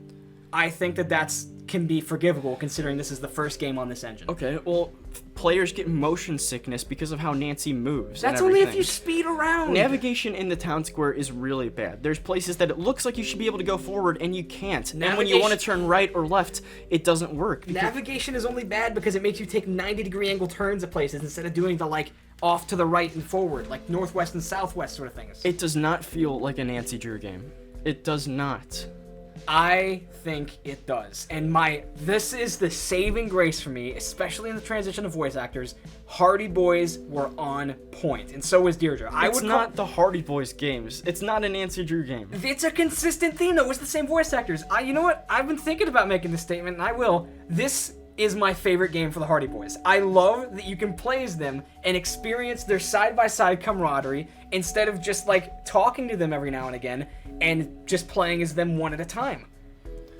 I think that can be forgivable considering this is the first game on this engine. Okay, well, players get motion sickness because of how Nancy moves. That's only if you speed around. Navigation in the town square is really bad. There's places that it looks like you should be able to go forward and you can't. And when you want to turn right or left, it doesn't work. Navigation is only bad because it makes you take 90-degree angle turns at places instead of doing the like off to the right and forward, like northwest and southwest sort of things. It does not feel like a Nancy Drew game. It does not. I think it does. And this is the saving grace for me, especially in the transition of voice actors. Hardy Boys were on point, and so was Deirdre. It's not the Hardy Boys games. It's not a Nancy Drew game. It's a consistent theme, though. It's the same voice actors. You know what? I've been thinking about making this statement, and I will. This is my favorite game for the Hardy Boys. I love that you can play as them and experience their side-by-side camaraderie instead of just, like, talking to them every now and again and just playing as them one at a time.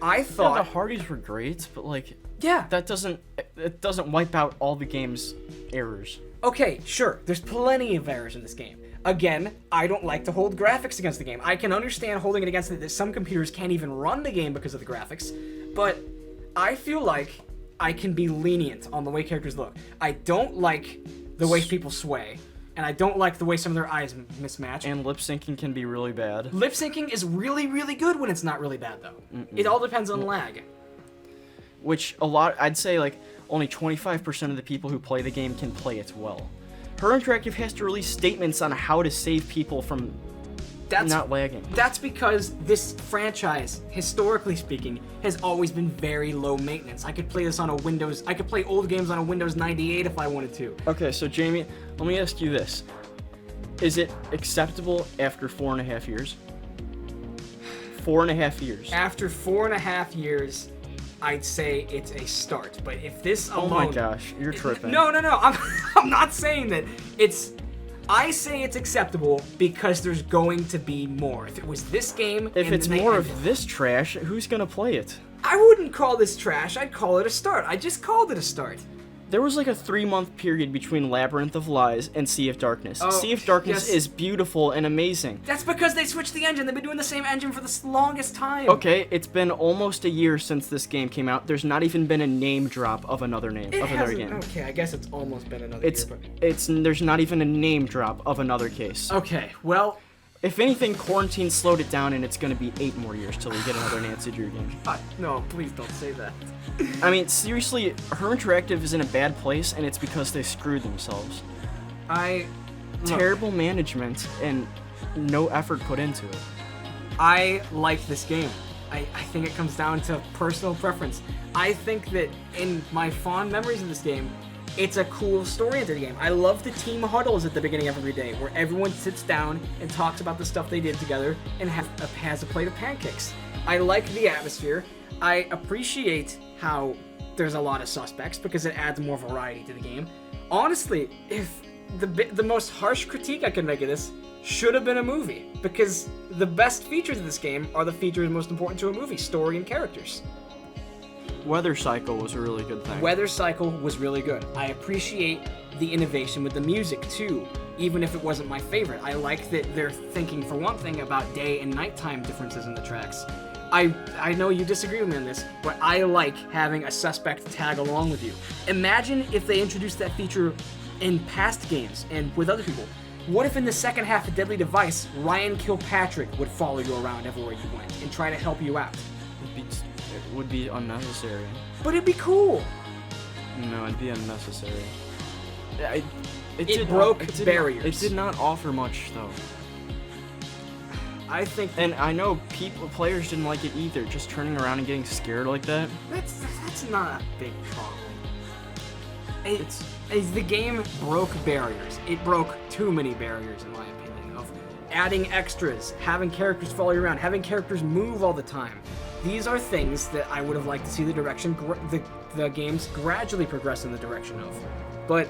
I thought the Hardys were great, but like, yeah, it doesn't wipe out all the game's errors. Okay, sure. There's plenty of errors in this game. Again, I don't like to hold graphics against the game. I can understand holding it against it that some computers can't even run the game because of the graphics, but I feel like I can be lenient on the way characters look. I don't like the way people sway. And I don't like the way some of their eyes mismatch. And lip syncing can be really bad. Lip syncing is really, really good when it's not really bad, though. It all depends on lag. Which I'd say like only 25% of the people who play the game can play it well. Her Interactive has to release statements on how to save people from not lagging. That's because this franchise, historically speaking, has always been very low maintenance. I could play this on a Windows. I could play old games on a Windows 98 if I wanted to. Okay, so Jamie, let me ask you this: is it acceptable after 4.5 years? 4.5 years. After 4.5 years, I'd say it's a start. But if this alone, oh my gosh, you're tripping. No. I'm not saying that it's. I say it's acceptable because there's going to be more. If it was this game, if it's more of this trash, who's gonna play it? I wouldn't call this trash. I'd call it a start. I just called it a start. There was like a 3-month period between Labyrinth of Lies and Sea of Darkness. Oh, Sea of Darkness yes. is beautiful and amazing. That's because they switched the engine. They've been doing the same engine for the longest time. Okay, it's been almost a year since this game came out. There's not even been a name drop of another game, It of another hasn't- game. Okay, I guess it's almost been another It's year. there's not even a name drop of another case. Okay, well, If anything, quarantine slowed it down, and it's gonna be 8 more years till we get another Nancy Drew game. no, please don't say that. I mean, seriously, Her Interactive is in a bad place, and it's because they screwed themselves. Look, Terrible management and no effort put into it. I like this game. I think it comes down to personal preference. I think that in my fond memories of this game, it's a cool story-oriented game. I love the team huddles at the beginning of every day, where everyone sits down and talks about the stuff they did together and has a plate of pancakes. I like the atmosphere. I appreciate how there's a lot of suspects because it adds more variety to the game. Honestly, if the most harsh critique I could make of this should have been a movie, because the best features of this game are the features most important to a movie: story and characters. Weather Cycle was a really good thing. Weather Cycle was really good. I appreciate the innovation with the music too, even if it wasn't my favorite. I like that they're thinking, for one thing, about day and nighttime differences in the tracks. I know you disagree with me on this, but I like having a suspect tag along with you. Imagine if they introduced that feature in past games and with other people. What if in the second half of Deadly Device, Ryan Kilpatrick would follow you around everywhere you went and try to help you out? It would be unnecessary. But it'd be cool. No, it'd be unnecessary. It broke barriers. It did not offer much, though. I think And I know players didn't like it either. Just turning around and getting scared like that. that's not a big problem. The game broke barriers. It broke too many barriers, in my opinion, of adding extras, having characters follow you around, having characters move all the time. These are things that I would have liked to see the direction, the games gradually progress in the direction of. But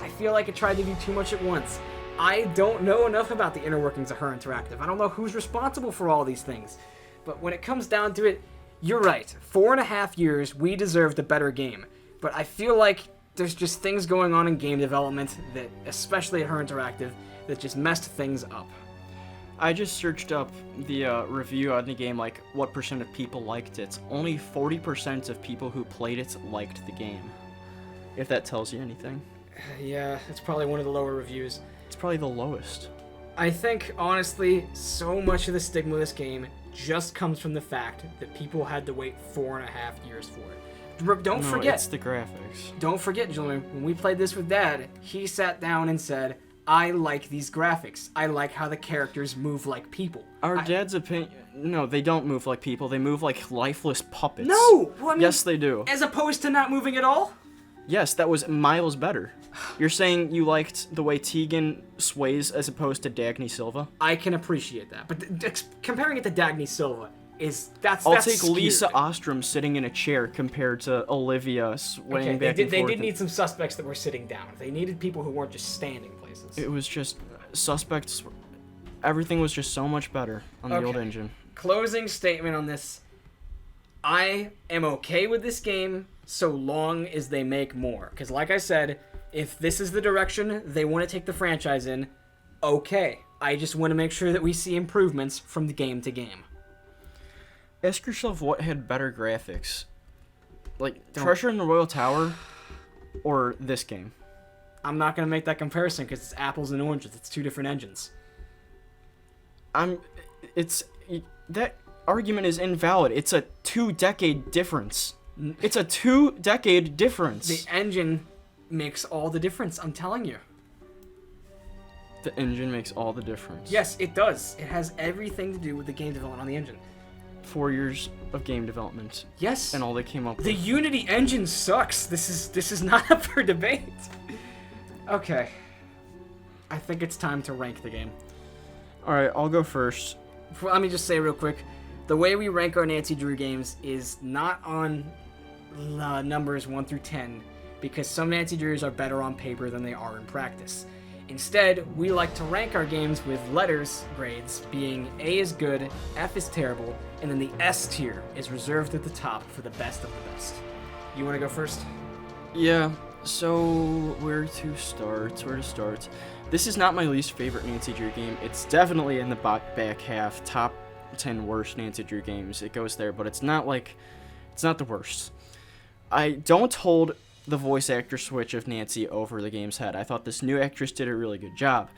I feel like it tried to do too much at once. I don't know enough about the inner workings of Her Interactive. I don't know who's responsible for all these things. But when it comes down to it, you're right. 4.5 years, we deserved a better game. But I feel like there's just things going on in game development that, especially at Her Interactive, that just messed things up. I just searched up the review on the game, like what % of people liked it. Only 40% of people who played it liked the game. If that tells you anything. Yeah, it's probably one of the lower reviews. It's probably the lowest. I think, honestly, so much of the stigma of this game just comes from the fact that people had to wait 4.5 years for it. Don't forget. It's the graphics. Don't forget, Julian, when we played this with Dad, he sat down and said, I like these graphics. I like how the characters move like people. Our dad's opinion... No, they don't move like people. They move like lifeless puppets. No! Well, I mean, yes, they do. As opposed to not moving at all? Yes, that was miles better. You're saying you liked the way Tegan sways as opposed to Dagny Silva? I can appreciate that, but comparing it to Dagny Silva that's I'll that's take skewed. Lisa Ostrom sitting in a chair compared to Olivia swaying back and forth. They did need some suspects that were sitting down. They needed people who weren't just standing places. It was just suspects. Everything was just so much better on the old engine. Closing statement on this. I am okay with this game so long as they make more. Because like I said, if this is the direction they want to take the franchise in, okay. I just want to make sure that we see improvements from the game to game. Ask yourself what had better graphics. Like, Treasure in the Royal Tower or this game? I'm not going to make that comparison because it's apples and oranges. It's two different engines. That argument is invalid. It's a 2-decade difference. It's a 2-decade difference. The engine makes all the difference, I'm telling you. The engine makes all the difference. Yes, it does. It has everything to do with the game development on the engine. 4 years of game development. Yes. And all they came up with. The Unity engine sucks. This is not up for debate. Okay. I think it's time to rank the game. Alright, I'll go first. Let me just say real quick. The way we rank our Nancy Drew games is not on numbers 1 through 10, because some Nancy Drews are better on paper than they are in practice. Instead, we like to rank our games with letters grades, being A is good, F is terrible, and then the S tier is reserved at the top for the best of the best. You want to go first? Yeah, So, where to start? This is not my least favorite Nancy Drew game. It's definitely in the back half, top 10 worst Nancy Drew games. It goes there, but it's not the worst. I don't hold the voice actor switch of Nancy over the game's head. I thought this new actress did a really good job.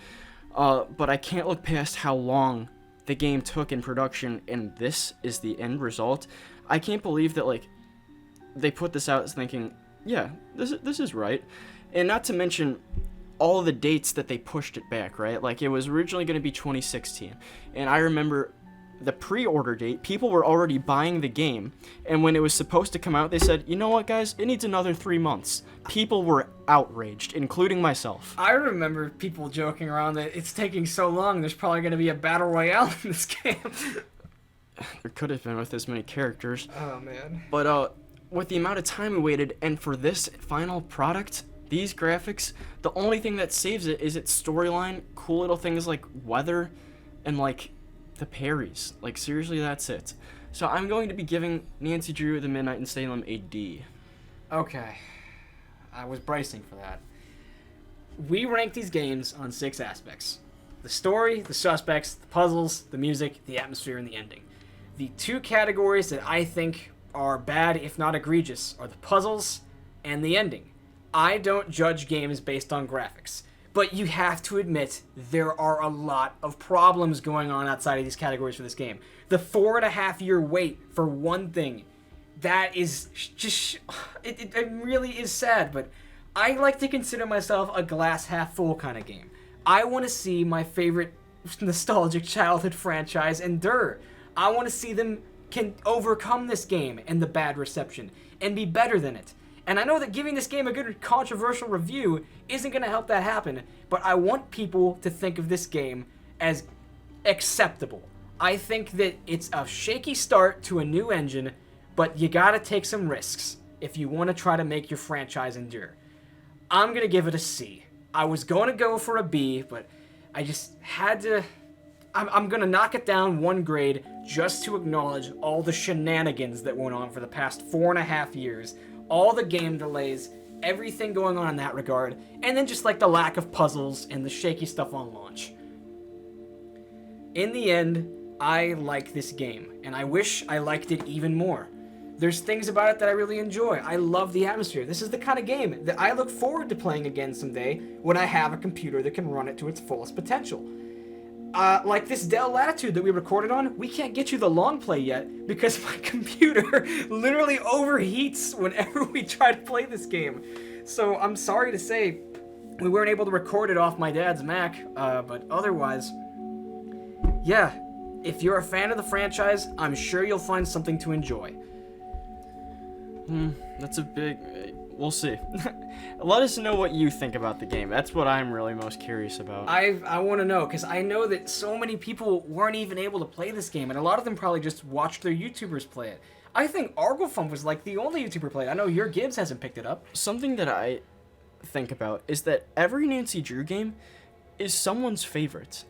But I can't look past how long the game took in production, and this is the end result. I can't believe that, like, they put this out thinking, yeah, this is right. And not to mention all of the dates that they pushed it back, right? Like, it was originally going to be 2016. And I remember the pre-order date, people were already buying the game. And when it was supposed to come out, they said, you know what, guys? It needs another 3 months. People were outraged, including myself. I remember people joking around that it's taking so long, there's probably going to be a battle royale in this game. There could have been with this many characters. Oh, man. But, with the amount of time we waited, and for this final product, these graphics, the only thing that saves it is its storyline, cool little things like weather, and, like, the parries. Like, seriously, that's it. So I'm going to be giving Nancy Drew the Midnight in Salem a D. Okay. I was bracing for that. We rank these games on 6 aspects. The story, the suspects, the puzzles, the music, the atmosphere, and the ending. The 2 categories that I think are bad, if not egregious, are the puzzles and the ending. I don't judge games based on graphics, but you have to admit there are a lot of problems going on outside of these categories for this game. The 4.5-year wait for one thing, that is just, it really is sad, but I like to consider myself a glass half full kind of game. I want to see my favorite nostalgic childhood franchise endure. I want to see them can overcome this game and the bad reception and be better than it. And I know that giving this game a good controversial review isn't going to help that happen, but I want people to think of this game as acceptable. I think that it's a shaky start to a new engine, but you got to take some risks if you want to try to make your franchise endure. I'm going to give it a C. I was going to go for a B, but I just had to... I'm going to knock it down 1 grade just to acknowledge all the shenanigans that went on for the past 4.5 years, all the game delays, everything going on in that regard, and then just like the lack of puzzles and the shaky stuff on launch. In the end, I like this game, and I wish I liked it even more. There's things about it that I really enjoy. I love the atmosphere. This is the kind of game that I look forward to playing again someday when I have a computer that can run it to its fullest potential. Like this Dell Latitude that we recorded on, we can't get you the long play yet because my computer literally overheats whenever we try to play this game. So I'm sorry to say we weren't able to record it off my dad's Mac, but otherwise, yeah, if you're a fan of the franchise, I'm sure you'll find something to enjoy. That's a big... We'll see. Let us know what you think about the game. That's what I'm really most curious about. I want to know, because I know that so many people weren't even able to play this game, and a lot of them probably just watched their YouTubers play it. I think Arglefump was like the only YouTuber play it. I know your Gibbs hasn't picked it up. Something that I think about is that every Nancy Drew game is someone's favorite.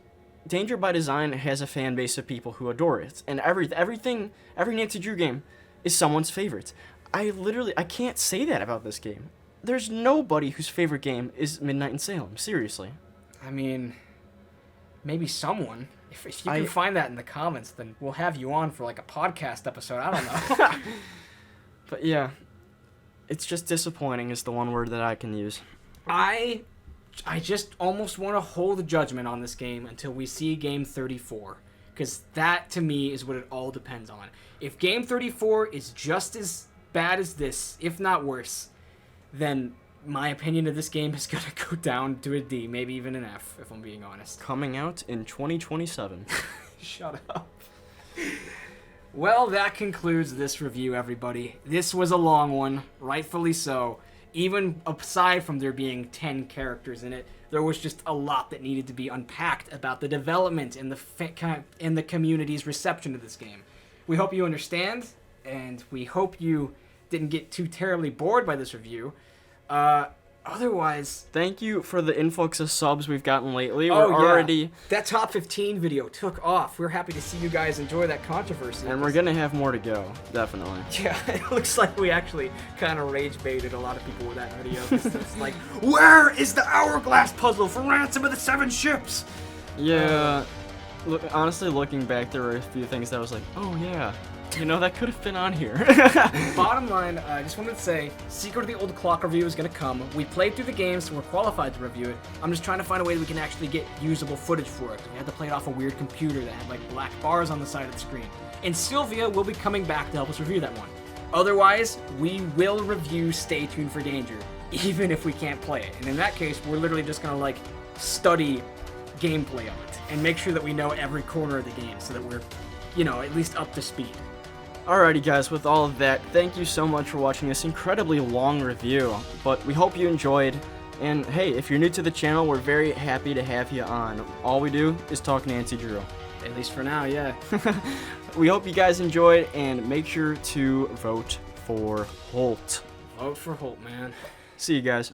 Danger by Design has a fan base of people who adore it, and every Nancy Drew game is someone's favorite. I can't say that about this game. There's nobody whose favorite game is Midnight in Salem, seriously. I mean, maybe someone. If you can find that in the comments, then we'll have you on for like a podcast episode. I don't know. But yeah, it's just disappointing is the one word that I can use. I just almost want to hold judgment on this game until we see Game 34. Because that, to me, is what it all depends on. If Game 34 is just as bad as this, if not worse, then my opinion of this game is going to go down to a D, maybe even an F, if I'm being honest. Coming out in 2027. Shut up. Well, that concludes this review, everybody. This was a long one, rightfully so. Even aside from there being 10 characters in it, there was just a lot that needed to be unpacked about the development and the community's reception of this game. We hope you understand, and we hope you didn't get too terribly bored by this review. Otherwise, thank you for the influx of subs we've gotten lately. oh, We're already... That top 15 video took off. We're happy to see you guys enjoy that controversy. And we're going to have more to go, definitely. Yeah, it looks like we actually kind of rage baited a lot of people with that video. It's like, where is the hourglass puzzle for Ransom of the Seven Ships? Yeah, honestly, looking back, there were a few things that I was like, oh yeah, you know, that could have been on here. Bottom line, I just wanted to say, Secret of the Old Clock review is going to come. We played through the game, so we're qualified to review it. I'm just trying to find a way that we can actually get usable footage for it. We had to play it off a weird computer that had like black bars on the side of the screen. And Sylvia will be coming back to help us review that one. Otherwise, we will review Stay Tuned for Danger, even if we can't play it. And in that case, we're literally just going to like study gameplay of it and make sure that we know every corner of the game so that we're, you know, at least up to speed. Alrighty guys, with all of that, thank you so much for watching this incredibly long review, but we hope you enjoyed, and hey, if you're new to the channel, we're very happy to have you on. All we do is talk Nancy Drew. At least for now, yeah. We hope you guys enjoyed, and make sure to vote for Holt. Vote for Holt, man. See you guys.